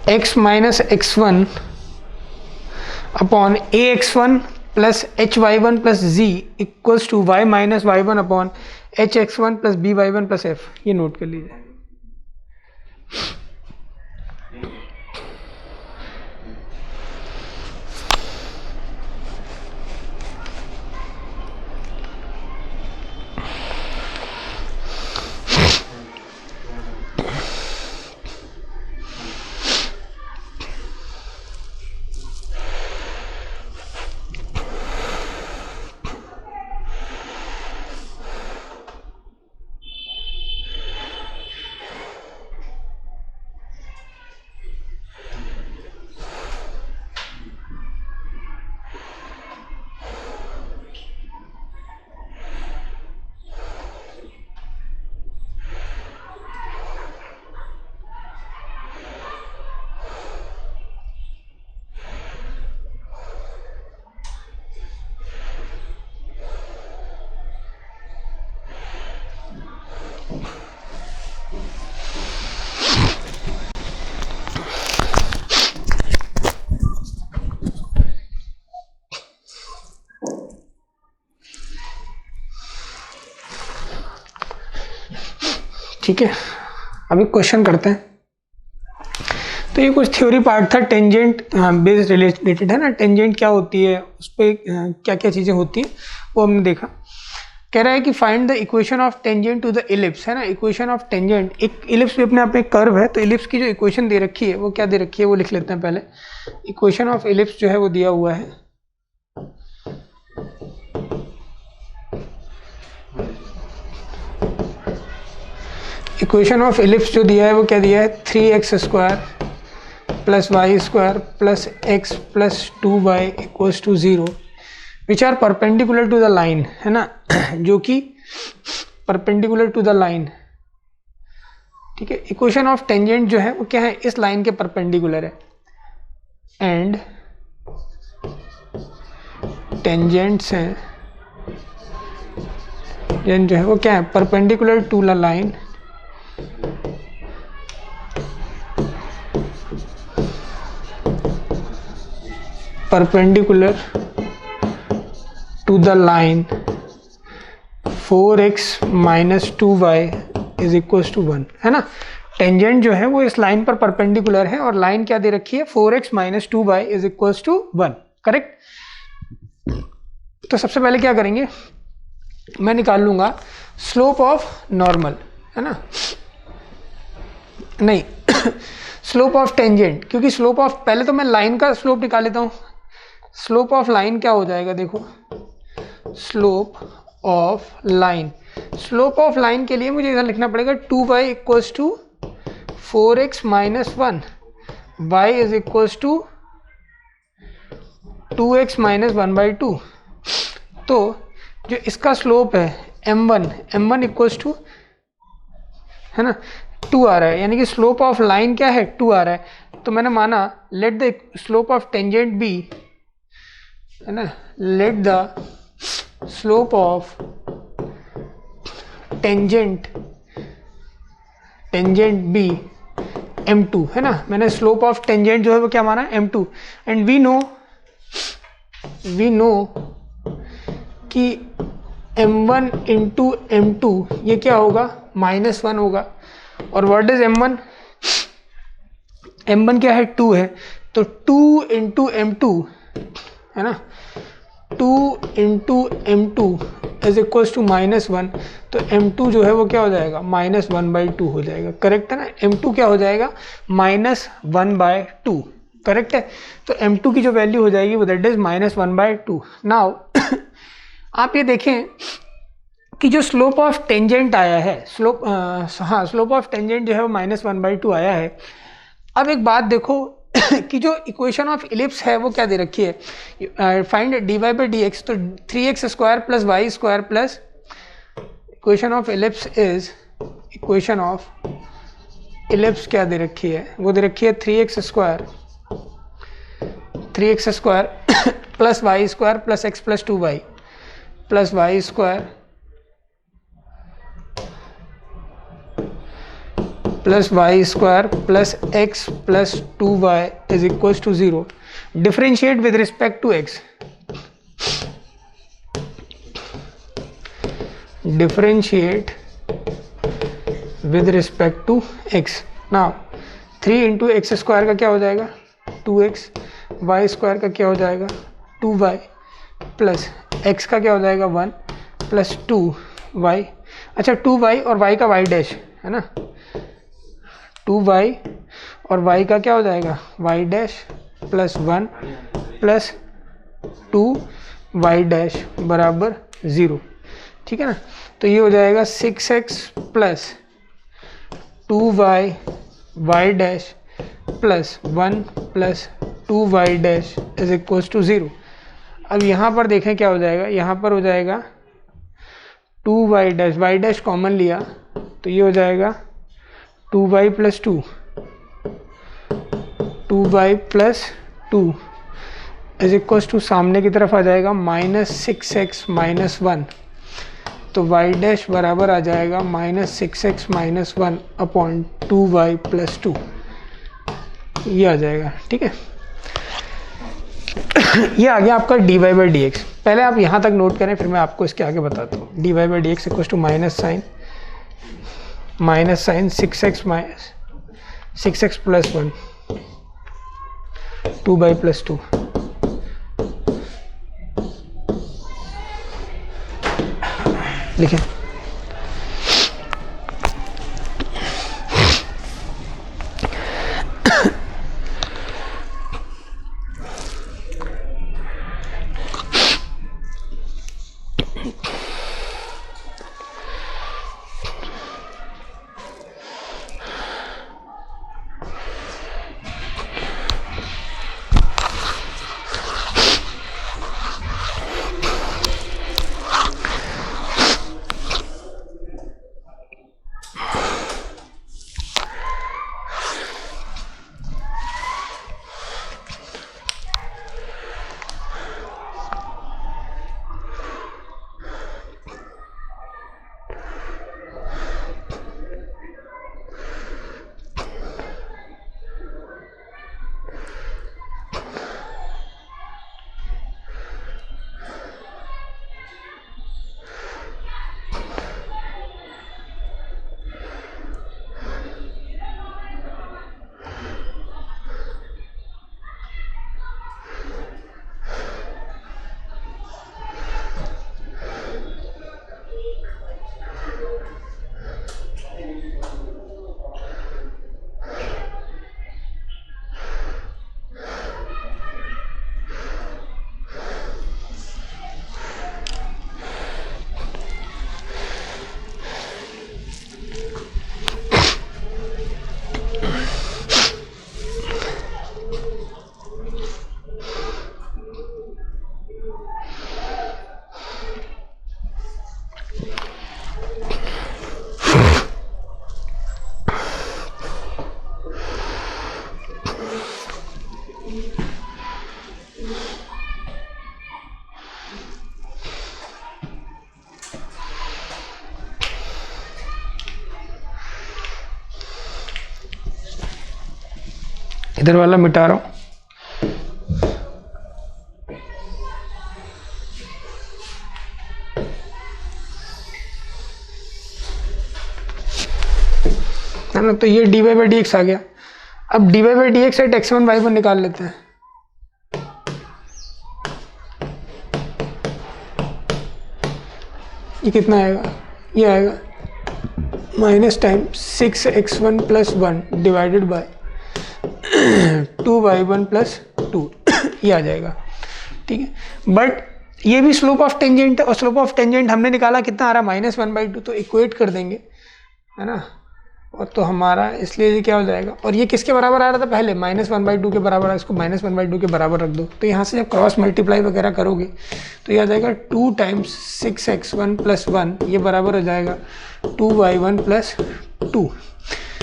x minus x1 upon ax1 plus hy1 plus z equals to y minus y1 upon hx1 plus by1 plus f, ये नोट कर लीजिए। ठीक है, अभी क्वेश्चन करते हैं। तो ये कुछ थ्योरी पार्ट था, टेंजेंट बेस्ड रिलेटेड है ना, टेंजेंट क्या होती है, उस पर क्या क्या चीज़ें होती हैं वो हमने देखा। कह रहा है कि find the equation of tangent to the ellipse, है ना, इक्वेशन ऑफ टेंजेंट, एक इलिप्स भी अपने आप में कर्व है, तो इलिप्स की जो इक्वेशन दे रखी है वो क्या दे रखी है वो लिख लेते हैं पहले। इक्वेशन ऑफ इलिप्स जो है वो दिया हुआ है, इक्वेशन ऑफ इलिप्स जो दिया है वो क्या दिया है, 3x² plus y square plus x plus 2y equals to 0 which are perpendicular to the line, है ना, जो कि परपेंडिकुलर टू द लाइन, ठीक है। इक्वेशन ऑफ टेंजेंट जो है वो क्या है, इस लाइन के परपेंडिकुलर है, एंड टेंजेंट्स हैं जो है वो क्या है, perpendicular to the line, perpendicular to the line 4x minus 2y is equals to 1, है ना। टेंजेंट जो है वो इस लाइन पर परपेंडिकुलर है और लाइन क्या दे रखी है, 4x minus 2y is equals to 1, correct. तो सबसे पहले क्या करेंगे, मैं निकाल लूंगा स्लोप ऑफ नॉर्मल, है ना, नहीं स्लोप ऑफ टेंजेंट, क्योंकि स्लोप ऑफ, पहले तो मैं लाइन का स्लोप निकाल लेता हूँ। स्लोप ऑफ लाइन क्या हो जाएगा, देखो slope of line, slope of line के लिए मुझे इधर लिखना पड़ेगा 2y equals to 4x minus 1, y is equals to 2x minus 1/2। तो जो इसका स्लोप है m1 इक्वल्स टू, है ना, 2 आ रहा है, यानी कि स्लोप ऑफ लाइन क्या है, 2 आ रहा है। तो मैंने माना let the slope of tangent be, है ना, let the slope of tangent be m2, है ना, मैंने स्लोप ऑफ टेंजेंट जो है वो क्या माना, m2, एंड वी नो कि m1 इंटू m2 ये क्या होगा, -1 होगा। और व्हाट इज m1, m1 क्या है, 2 है, तो 2 इंटू m2, है ना, 2 into m2 is equals to -1, तो m2 जो है वो क्या हो जाएगा, -1/2 हो जाएगा, करेक्ट है ना। m2 क्या हो जाएगा, -1/2, करेक्ट है। तो m2 की जो वैल्यू हो जाएगी वो दैट इज -1/2। नाउ आप ये देखें कि जो स्लोप ऑफ टेंजेंट आया है, स्लोप ऑफ टेंजेंट जो है वो -1/2 आया है। अब एक बात देखो कि जो इक्वेशन ऑफ इलिप्स है वो क्या दे रखी है, फाइंड dy/dx, तो 3x² plus y square plus equation of ellipse is, equation of ellipse क्या दे रखी है, वो दे रखी है 3x² plus y square plus x plus 2y plus y square plus y square plus x plus 2y is equals to 0। Differentiate with respect to x, differentiate with respect to x। Now 3 into x square का क्या हो जाएगा, 2x, वाई स्क्वायर का क्या हो जाएगा, 2y, प्लस x का क्या हो जाएगा, 1 प्लस 2y, अच्छा 2y और y का y डैश, है ना, 2y और y का क्या हो जाएगा, y dash plus 1 plus 2y dash बराबर 0, ठीक है ना। तो ये हो जाएगा 6x plus 2y y dash plus 1 plus 2y dash is equals to 0। अब यहाँ पर देखें क्या हो जाएगा, यहाँ पर हो जाएगा 2y dash, y dash common लिया तो ये हो जाएगा 2y plus 2, 2y plus 2 is equals to, सामने की तरफ आ जाएगा -6x माइनस 1, तो y डैश बराबर आ जाएगा -6x minus 1 upon 2y plus 2, ये आ जाएगा, ठीक है। ये आ गया आपका dy/dx। पहले आप यहाँ तक नोट करें, फिर मैं आपको इसके आगे बताता हूँ। dy/dx equals to minus sine minus sine 6x minus 6x plus 1 2/+2 लिखें। इधर वाला मिटा रहा हूँ। है ना, तो ये dy/dx आ गया। अब dy/dx से x1 y1 निकाल लेते हैं। ये कितना आएगा? ये आएगा minus time 6x1 + 1 divided by 2y1 + 2 ये आ जाएगा। ठीक है, बट ये भी स्लोप ऑफ टेंजेंट है, और स्लोप ऑफ टेंजेंट हमने निकाला कितना आ रहा है? -1/2। तो इक्वेट कर देंगे, है ना, और तो हमारा इसलिए ये क्या हो जाएगा? और ये किसके बराबर आ रहा था पहले? -1/2 के बराबर। इसको -1/2 के बराबर रख दो, तो यहाँ से जब क्रॉस मल्टीप्लाई वगैरह करोगे तो ये आ जाएगा 2 × 6x1 + 1 ये बराबर हो जाएगा 2y1 + 2।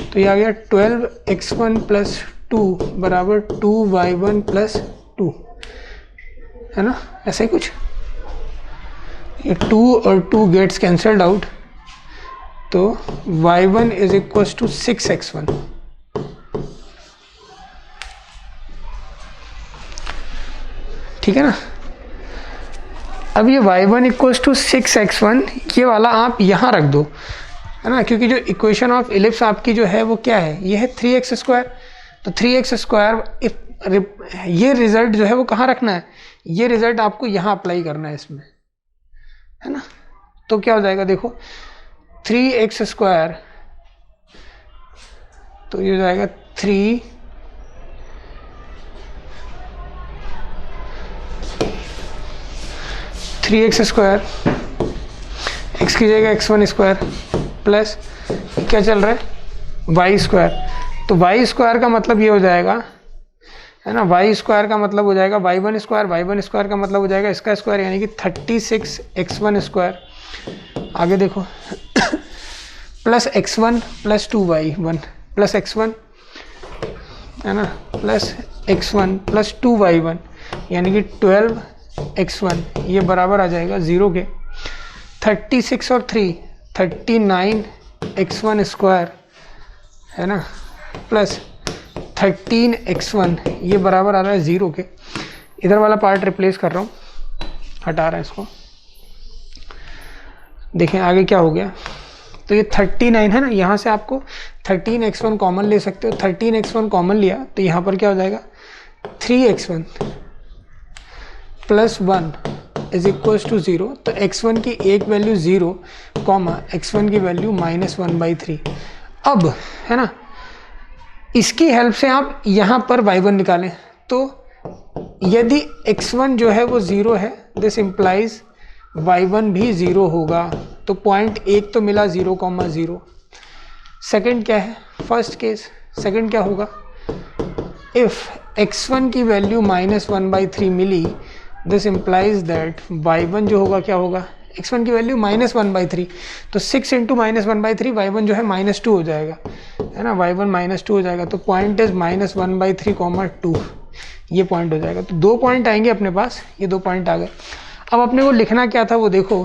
तो ये आ गया 12x1 + 2 बराबर 2y1 + 2, है ना, ऐसे ही कुछ। ये 2 और 2 गेट्स कैंसल्ड आउट, तो y1 = 6x1। ठीक है ना। अब ये y1 = 6x1 ये वाला आप यहाँ रख दो, है ना, क्योंकि जो इक्वेशन ऑफ इलिप्स आपकी जो है वो क्या है? ये है 3x²। तो 3x², ये रिजल्ट जो है वो कहाँ रखना है? ये रिजल्ट आपको यहाँ अप्लाई करना है इसमें, है ना। तो क्या हो जाएगा? देखो 3x², तो ये हो जाएगा 3 3x², x की जगह x1² प्लस क्या चल रहा है? y²। तो y² का मतलब ये हो जाएगा, है ना, y² का मतलब हो जाएगा y1², y1² का मतलब हो जाएगा इसका स्क्वायर, यानी कि 36x1²। आगे देखो plus x1 + 2y1 plus x1, है ना, प्लस x1 + 2y1 यानी कि 12x1 ये बराबर आ जाएगा 0 के। 36 और 3 39x1², है ना, प्लस 13x1 ये बराबर आ रहा है 0 के। इधर वाला पार्ट रिप्लेस कर रहा हूँ, हटा रहा है इसको। देखें आगे क्या हो गया। तो ये 39 है ना, यहाँ से आपको 13x1 कॉमन ले सकते हो। 13x1 कॉमन लिया तो यहाँ पर क्या हो जाएगा 3x1 plus 1 is equal to 0। तो x1 की एक वैल्यू 0 कॉमा x1 की वैल्यू -1/3। अब है ना, इसकी हेल्प से आप यहाँ पर y1 निकालें। तो यदि x1 जो है वो 0 है, दिस इम्प्लाइज y1 भी 0 होगा। तो पॉइंट एक तो मिला 0,0। सेकंड क्या है, फर्स्ट केस। सेकंड क्या होगा, इफ x1 की वैल्यू -1/3 मिली, दिस इम्प्लाइज दैट y1 जो होगा क्या होगा, x1 की वैल्यू -1/3, तो 6 × -1/3 y1 जो है -2 हो जाएगा, है ना, y1 -2 हो जाएगा। तो पॉइंट इज -1/3, 2, ये पॉइंट हो जाएगा। तो 2 पॉइंट आएंगे अपने पास, ये 2 पॉइंट आ गए। अब अपने को लिखना क्या था वो देखो,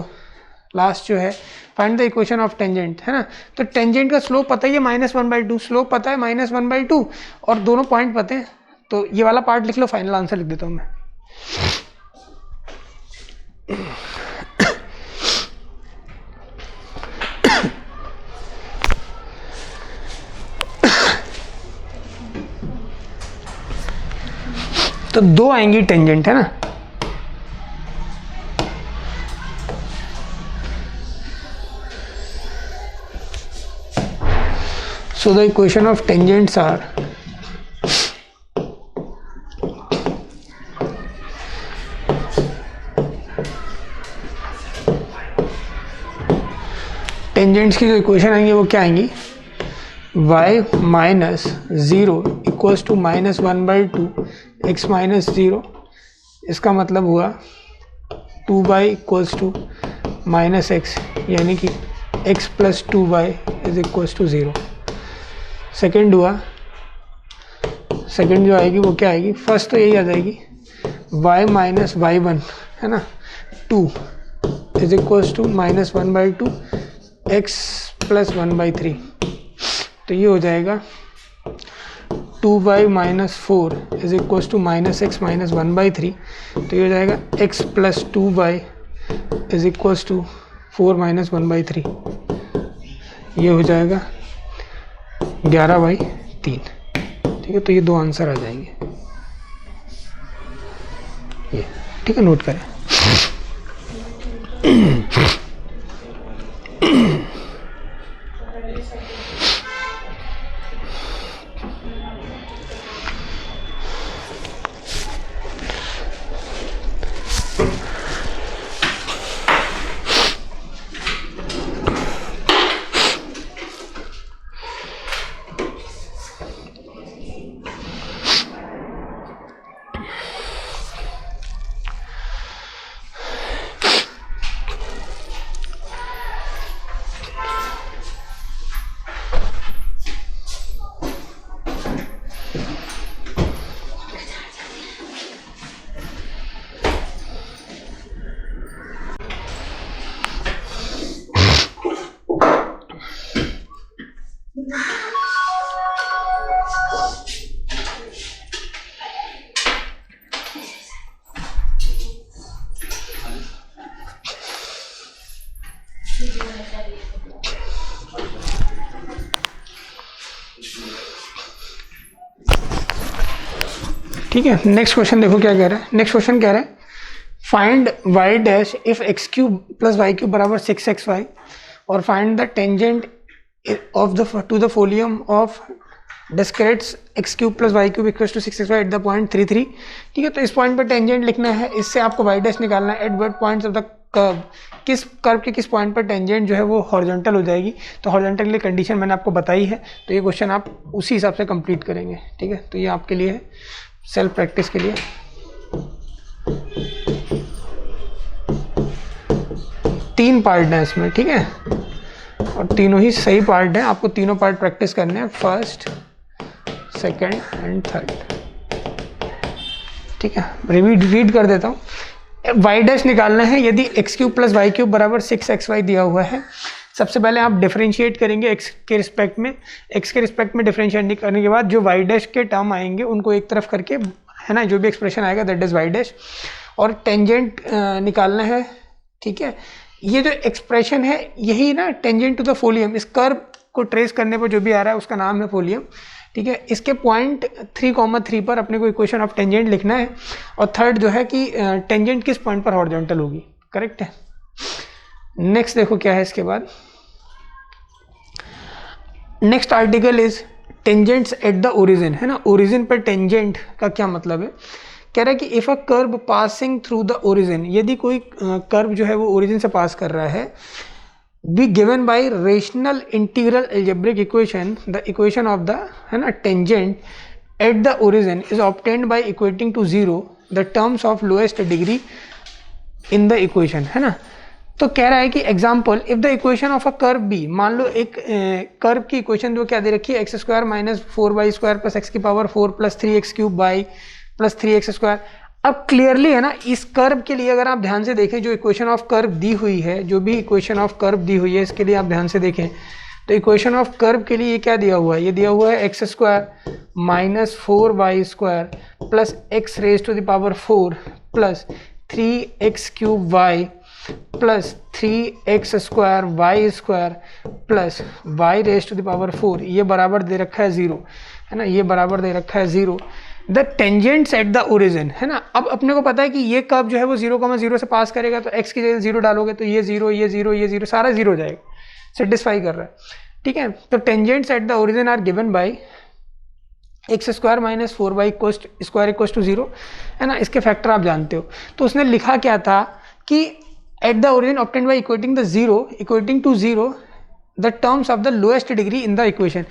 लास्ट जो है find the equation of tangent, है ना। तो टेंजेंट का स्लोप पता ही है -1/2, स्लोप पता है -1/2 और दोनों पॉइंट पते हैं। तो ये वाला पार्ट लिख लो, फाइनल आंसर लिख देता हूँ मैं। तो 2 आएंगी टेंजेंट, है ना। So the equation of tangents are tangents की जो इक्वेशन आएंगी वो क्या आएंगी, y -0 इक्वल्स टू -1/2 x -0। इसका मतलब हुआ 2y इक्वल्स टू -x, यानी कि x + 2y is equals to 0। Second हुआ, सेकेंड जो आएगी वो क्या आएगी, फर्स्ट तो यही आ जाएगी y - y1, है ना, 2 इज इक्वल्स टू -1/2 x + 1/3। तो ये हो जाएगा 2y - 4 is equals to -x - 1/3। तो ये हो जाएगा x + 2y is equals to 4 - 1/3। ये हो जाएगा 11/3। ठीक है, तो ये 2 आंसर आ जाएंगे ये, ठीक है, नोट करें। ठीक है, नेक्स्ट क्वेश्चन देखो क्या कह रहा है। नेक्स्ट क्वेश्चन कह रहा है find y dash if x³ + y³ बराबर 6xy और find the tangent of the two the folium of Descartes x³ + y³ equals to 6xy at the point 3, 3। ठीक है, तो इस पॉइंट पर टेंजेंट लिखना है, इससे आपको y डैश निकालना है at what points of the curve, किस कर्व के किस पॉइंट पर टेंजेंट जो है वो हॉरिजॉन्टल हो जाएगी। तो हॉरिजॉन्टल के लिए कंडीशन मैंने आपको बताई है, तो ये क्वेश्चन आप उसी हिसाब से कंप्लीट करेंगे। ठीक है, तो ये आपके लिए है सेल्फ प्रैक्टिस के लिए। तीन पार्ट हैं इसमें, ठीक है, और तीनों ही सही पार्ट हैं, आपको तीनों पार्ट प्रैक्टिस करने हैं, फर्स्ट, सेकंड एंड थर्ड। ठीक है, रीड कर देता हूँ। y डैश निकालना है यदि x³ + y³ बराबर 6xy दिया हुआ है। सबसे पहले आप डिफरेंशिएट करेंगे x के रिस्पेक्ट में, x के रिस्पेक्ट में डिफरेंशिएट करने के बाद जो y डैश के टर्म आएंगे उनको एक तरफ करके, है ना, जो भी एक्सप्रेशन आएगा दैट इज y डैश। और टेंजेंट निकालना है, ठीक है, ये जो एक्सप्रेशन है यही ना टेंजेंट टू द फोलियम, इस कर्व को ट्रेस करने पर जो भी आ रहा है उसका नाम है फोलियम, ठीक है। इसके पॉइंट 3,3 पर अपने को इक्वेशन ऑफ टेंजेंट लिखना है, और थर्ड जो है कि टेंजेंट किस पॉइंट पर हॉरिजॉन्टल होगी, करेक्ट है। नेक्स्ट देखो क्या है इसके बाद, next article is tangents at the origin, है ना। ओरिजिन पर टेंजेंट का क्या मतलब है, कह रहा है कि if a curve passing through the origin, यदि कोई कर्व जो है वो ओरिजिन से पास कर रहा है, be given by rational integral algebraic equation, the equation of the, है ना, tangent at the origin is obtained by equating to zero the terms of lowest degree in the equation, है ना। तो कह रहा है कि example, if the equation of a curve be, मान लो एक कर्व की इक्वेशन जो क्या दे रखी है, x² minus 4y² plus x की power 4 plus 3x³ by plus 3x²। अब क्लियरली है ना, इस कर्व के लिए अगर आप ध्यान से देखें, जो इक्वेशन ऑफ कर्व दी हुई है, जो भी इक्वेशन ऑफ कर्व दी हुई है, इसके लिए आप ध्यान से देखें तो इक्वेशन ऑफ कर्व के लिए ये क्या दिया हुआ है, ये दिया हुआ है x² minus 4y² plus x raise to the power 4 plus 3x³ y plus 3x² y² plus y raise to the power 4, ये बराबर दे रखा है 0, है ना, ये बराबर दे रखा है 0। The tangents at the origin, है ना। अब अपने को पता है कि ये कर्व जो है वो 0,0 से पास करेगा, तो x की जगह 0 डालोगे तो ये 0, ये 0, ये 0, सारा 0 हो जाएगा, सेटिस्फाई कर रहा है, ठीक है। तो tangents at the origin are given by x² minus 4y² equal to 0, है ना। इसके फैक्टर आप जानते हो। तो उसने लिखा क्या था कि at the origin obtained by equating the zero, equating to zero the terms of the lowest degree in the equation,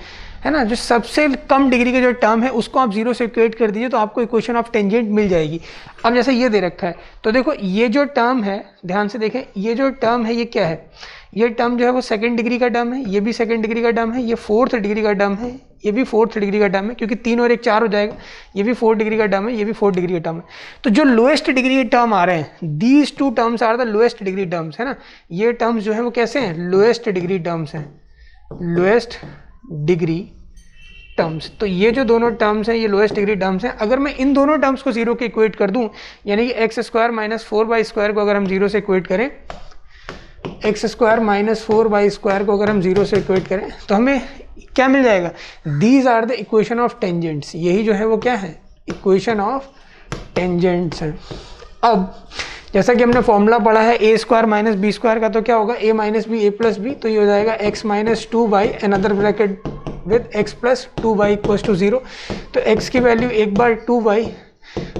है ना। जो सबसे कम डिग्री का जो टर्म है उसको आप 0 से इक्वेट कर दीजिए तो आपको इक्वेशन ऑफ टेंजेंट मिल जाएगी। अब जैसे ये दे रखा है, तो देखो ये जो टर्म है, ध्यान से देखें, ये जो टर्म है ये क्या है, ये टर्म जो है वो सेकंड डिग्री का टर्म है, ये भी सेकंड डिग्री का टर्म है, ये फोर्थ डिग्री का टर्म है, ये भी फोर्थ डिग्री का टर्म है, क्योंकि 3 और 1 4 हो जाएगा, ये भी 4 डिग्री का टर्म है, ये भी 4 डिग्री का टर्म है। तो जो लोएस्ट डिग्री के टर्म आ रहे हैं, these two terms are the lowest degree terms, है ना। ये टर्म्स जो है वो कैसे हैं, लोएस्ट डिग्री टर्म्स हैं, लोएस्ट डिग्री टर्म्स। तो ये जो दोनों टर्म्स हैं ये लोएस्ट डिग्री टर्म्स हैं। अगर मैं इन दोनों टर्म्स को 0 के इक्वेट कर दूं, यानी कि x² माइनस 4y² को अगर हम 0 से इक्वेट करें, x² माइनस 4y² को अगर हम 0 से इक्वेट करें तो हमें क्या मिल जाएगा, these are the equation of tangents, यही जो है वो क्या है, इक्वेशन ऑफ टेंजेंट्स है। अब जैसा कि हमने फॉर्मूला पढ़ा है a² माइनस b² का, तो क्या होगा a minus b a plus b, तो ये हो जाएगा x minus 2y another bracket with x plus 2y equal to 0। तो x की वैल्यू एक बार 2y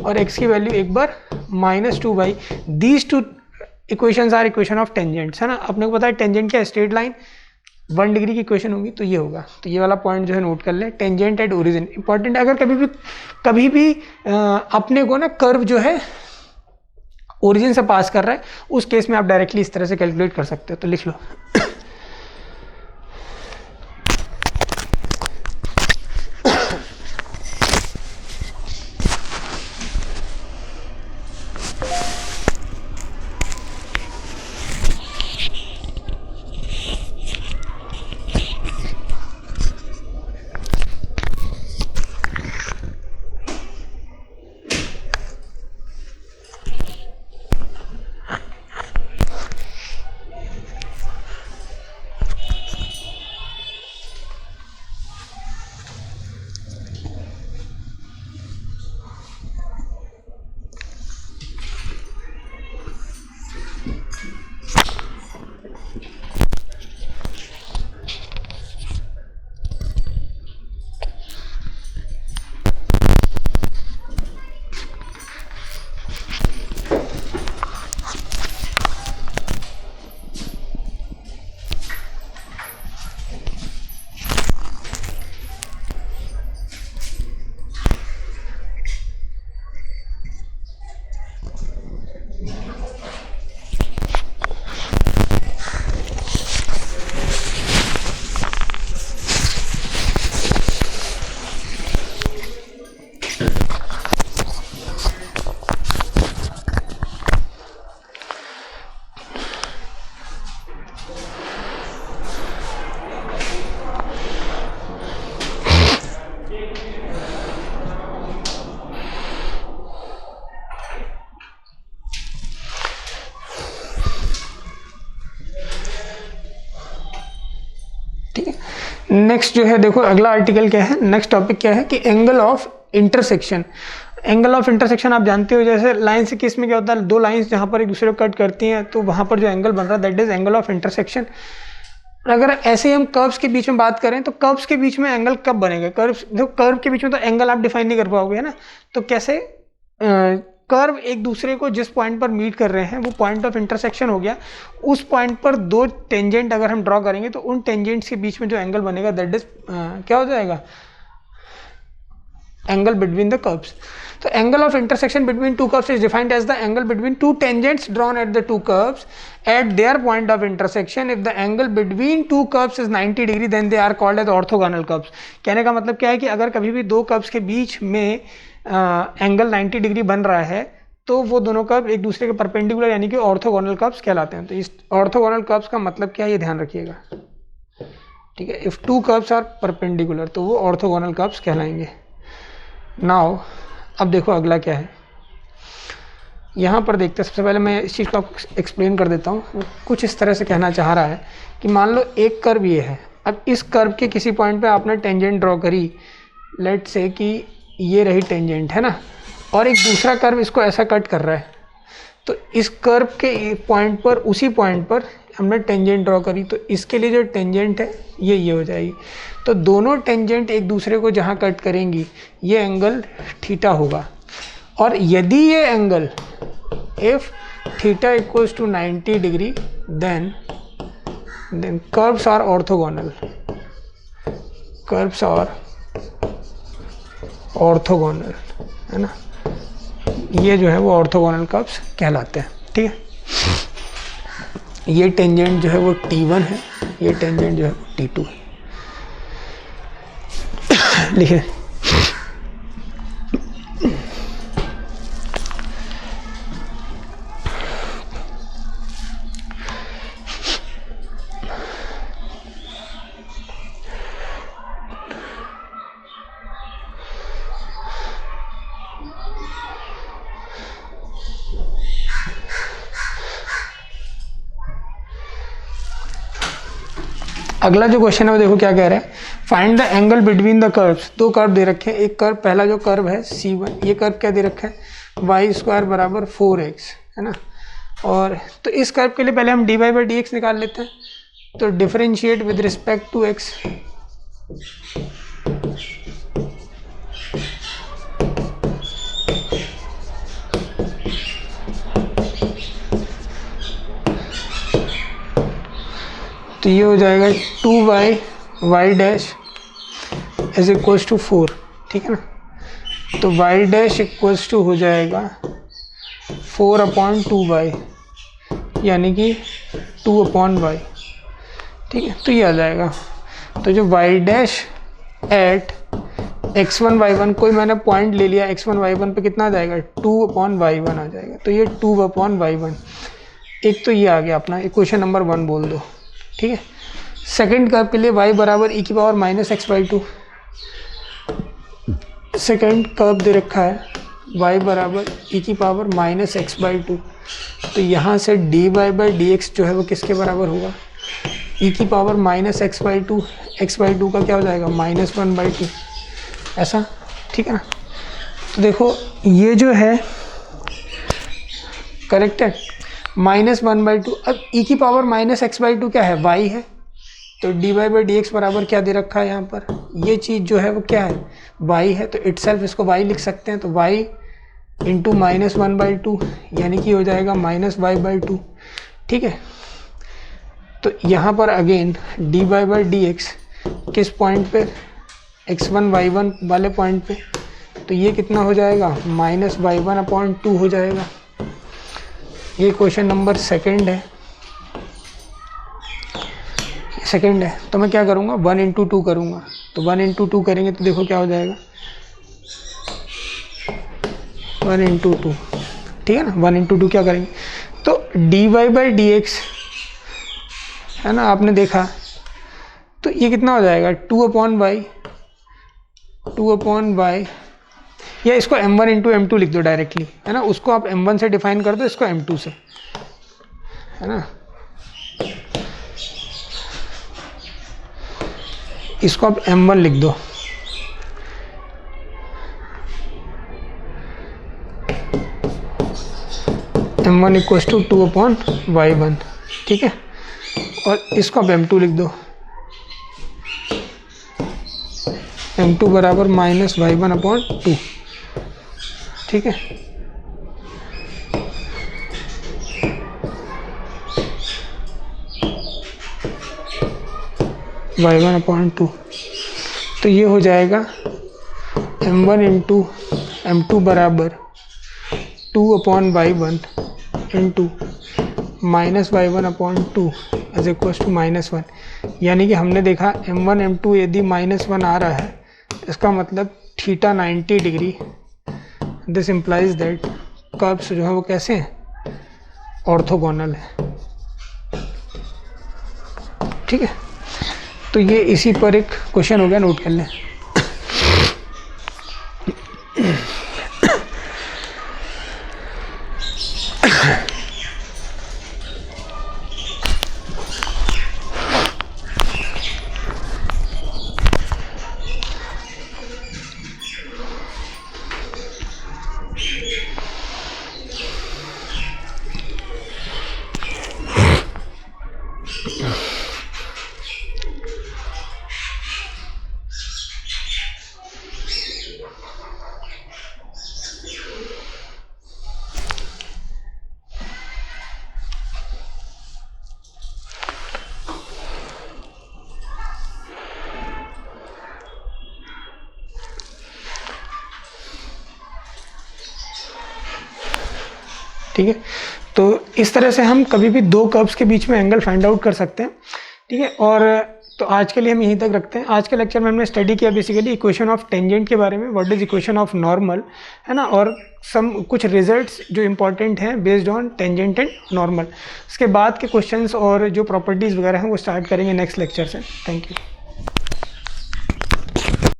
और x की वैल्यू एक बार minus 2y, these two equations are equation of tangents, है ना। अपने को पता है टेंजेंट क्या, स्ट्रेट लाइन 1 डिग्री की इक्वेशन होगी, तो ये होगा। तो ये वाला पॉइंट जो है नोट कर ले, टेंजेंट एट ओरिजिन इंपॉर्टेंट है। अगर कभी भी अपने को ना कर्व जो है ओरिजिन से पास कर रहा है, उस केस में आप डायरेक्टली इस तरह से कैलकुलेट कर सकते हो, तो लिख लो। नेक्स्ट जो है देखो अगला आर्टिकल क्या है, नेक्स्ट टॉपिक क्या है कि angle of intersection. Angle of intersection आप जानते हो, जैसे लाइन से केस में क्या होता है, दो लाइंस जहाँ पर एक दूसरे को कट करती हैं तो वहाँ पर जो एंगल बन रहा है that is angle of intersection. अगर ऐसे ही हम कर्व्स के बीच में बात करें तो कर्व्स के बीच में एंगल कब बनेगा, कर्व्स देखो कर्व के बीच में तो एंगल आप डिफाइन नहीं कर पाओगे है ना, तो कैसे कर्व एक दूसरे को जिस पॉइंट पर मीट कर रहे हैं वो पॉइंट ऑफ इंटरसेक्शन हो गया। उस पॉइंट पर दो टेंजेंट अगर हम ड्रॉ करेंगे तो उन टेंजेंट्स के बीच में जो एंगल बनेगा दैट इज क्या हो जाएगा, एंगल बिटवीन द कर्व्स। तो angle of intersection between two curves is defined as the angle between two tangents drawn at the two curves at their point of intersection. If the angle between two curves is 90 degree then they are called as orthogonal curves. कहने का मतलब क्या है कि अगर कभी भी दो कर्व्स के बीच में एंगल 90 डिग्री बन रहा है तो वो दोनों कर्व एक दूसरे के परपेंडिकुलर यानी कि ऑर्थोगोनल कर्व्स कहलाते हैं। तो इस ऑर्थोगोनल कर्व्स का मतलब क्या है ये ध्यान रखिएगा, ठीक है। If two curves are perpendicular तो वो ऑर्थोगोनल कर्व्स कहलाएंगे। नाउ अब देखो अगला क्या है, यहाँ पर देखते हैं। सबसे पहले मैं इस चीज़ को आपको एक्सप्लेन कर देता हूँ। कुछ इस तरह से कहना चाह रहा है कि मान लो एक कर्व ये है, अब इस कर्व के किसी पॉइंट पे आपने टेंजेंट ड्रॉ करी, लेट से कि ये रही टेंजेंट है ना, और एक दूसरा कर्व इसको ऐसा कट कर रहा है, तो इस कर्व के पॉइंट पर उसी पॉइंट पर हमने टेंजेंट ड्रॉ करी, तो इसके लिए जो टेंजेंट है ये हो जाएगी। तो दोनों टेंजेंट एक दूसरे को जहाँ कट करेंगी ये एंगल थीटा होगा। और यदि ये angle if theta equals to 90 degree then curves are orthogonal, curves are orthogonal है ना, ये जो है वो ऑर्थोगोनल कर्व्स कहलाते हैं, ठीक है। ये टेंजेंट जो है वो T1 है, ये टेंजेंट जो है वो T2 है। लिखिए अगला जो क्वेश्चन है वो देखो क्या कह रहा है, find the angle between the curves. दो कर्व दे रखे हैं, एक कर्व पहला जो कर्व है C1, ये कर्व क्या दे रखा है y² बराबर 4x है ना, और तो इस कर्व के लिए पहले हम dy/dx निकाल लेते हैं। तो differentiate with respect to x, तो ये हो जाएगा 2y dash is equals to 4, ठीक है ना। तो y डैश इक्वल्स टू हो जाएगा 4/2y यानी कि 2/y, ठीक है। तो ये आ जाएगा, तो जो y dash at x1 y1 कोई मैंने पॉइंट ले लिया x1 y1 पे कितना आ जाएगा 2/y1 आ जाएगा। तो ये 2/y1, एक तो ये आ गया अपना इक्वेशन नंबर 1 बोल दो, ठीक है। सेकंड कर्व के लिए y बराबर e की पावर -x/2, सेकंड कर्व दे रखा है y बराबर e की पावर -x/2। तो यहाँ से dy/dx जो है वो किसके बराबर होगा, e की पावर -x/2, x/2 का क्या हो जाएगा -1/2, ऐसा, ठीक है ना। तो देखो ये जो है करेक्ट है -1/2। अब e की पावर -x/2 क्या है, y है, तो dy/dx बराबर क्या दे रखा है यहाँ पर, ये चीज़ जो है वो क्या है y है, तो इटसेल्फ इसको y लिख सकते हैं। तो y इंटू -1/2 यानी कि हो जाएगा -y/2, ठीक है। तो यहाँ पर अगेन dy/dx किस पॉइंट पे, x1 y1 वाले पॉइंट पे, तो ये कितना हो जाएगा -y1/2 हो जाएगा। ये क्वेश्चन नंबर सेकंड है, तो मैं क्या करूँगा 1 इंटू 2 करूँगा। तो 1 इंटू 2 करेंगे तो देखो क्या हो जाएगा 1 इंटू 2, ठीक है ना। 1 इंटू 2 क्या करेंगे, तो dy/dx है ना, आपने देखा तो ये कितना हो जाएगा 2/y, या इसको m1 इंटू m2 लिख दो डायरेक्टली, है ना। उसको आप m1 से डिफाइन कर दो, इसको m2 से, है ना। इसको आप m1 लिख दो, m1 इक्वल्स टू 2/y1, ठीक है। और इसको आप m2 लिख दो, m2 बराबर -y1/2, ठीक है। y1/2, तो ये हो जाएगा m1 इंटू m2 बराबर 2/y1 into -y1/2 is equals to -1। यानी कि हमने देखा m1 m2 यदि -1 आ रहा है, इसका मतलब theta 90 degree, this implies that curves जो है वो कैसे हैं, ऑर्थोगोनल है, ठीक है। तो ये इसी पर एक क्वेश्चन हो गया, नोट कर लें। ठीक है, तो इस तरह से हम कभी भी दो कर्व्स के बीच में एंगल फाइंड आउट कर सकते हैं, ठीक है। और तो आज के लिए हम यहीं तक रखते हैं। आज के लेक्चर में हमने स्टडी किया बेसिकली इक्वेशन ऑफ टेंजेंट के बारे में, what is equation of normal, है ना, और कुछ रिजल्ट्स जो इंपॉर्टेंट हैं based on tangent and normal. उसके बाद के क्वेश्चंस और जो प्रॉपर्टीज़ वगैरह हैं वो स्टार्ट करेंगे नेक्स्ट लेक्चर से। Thank you.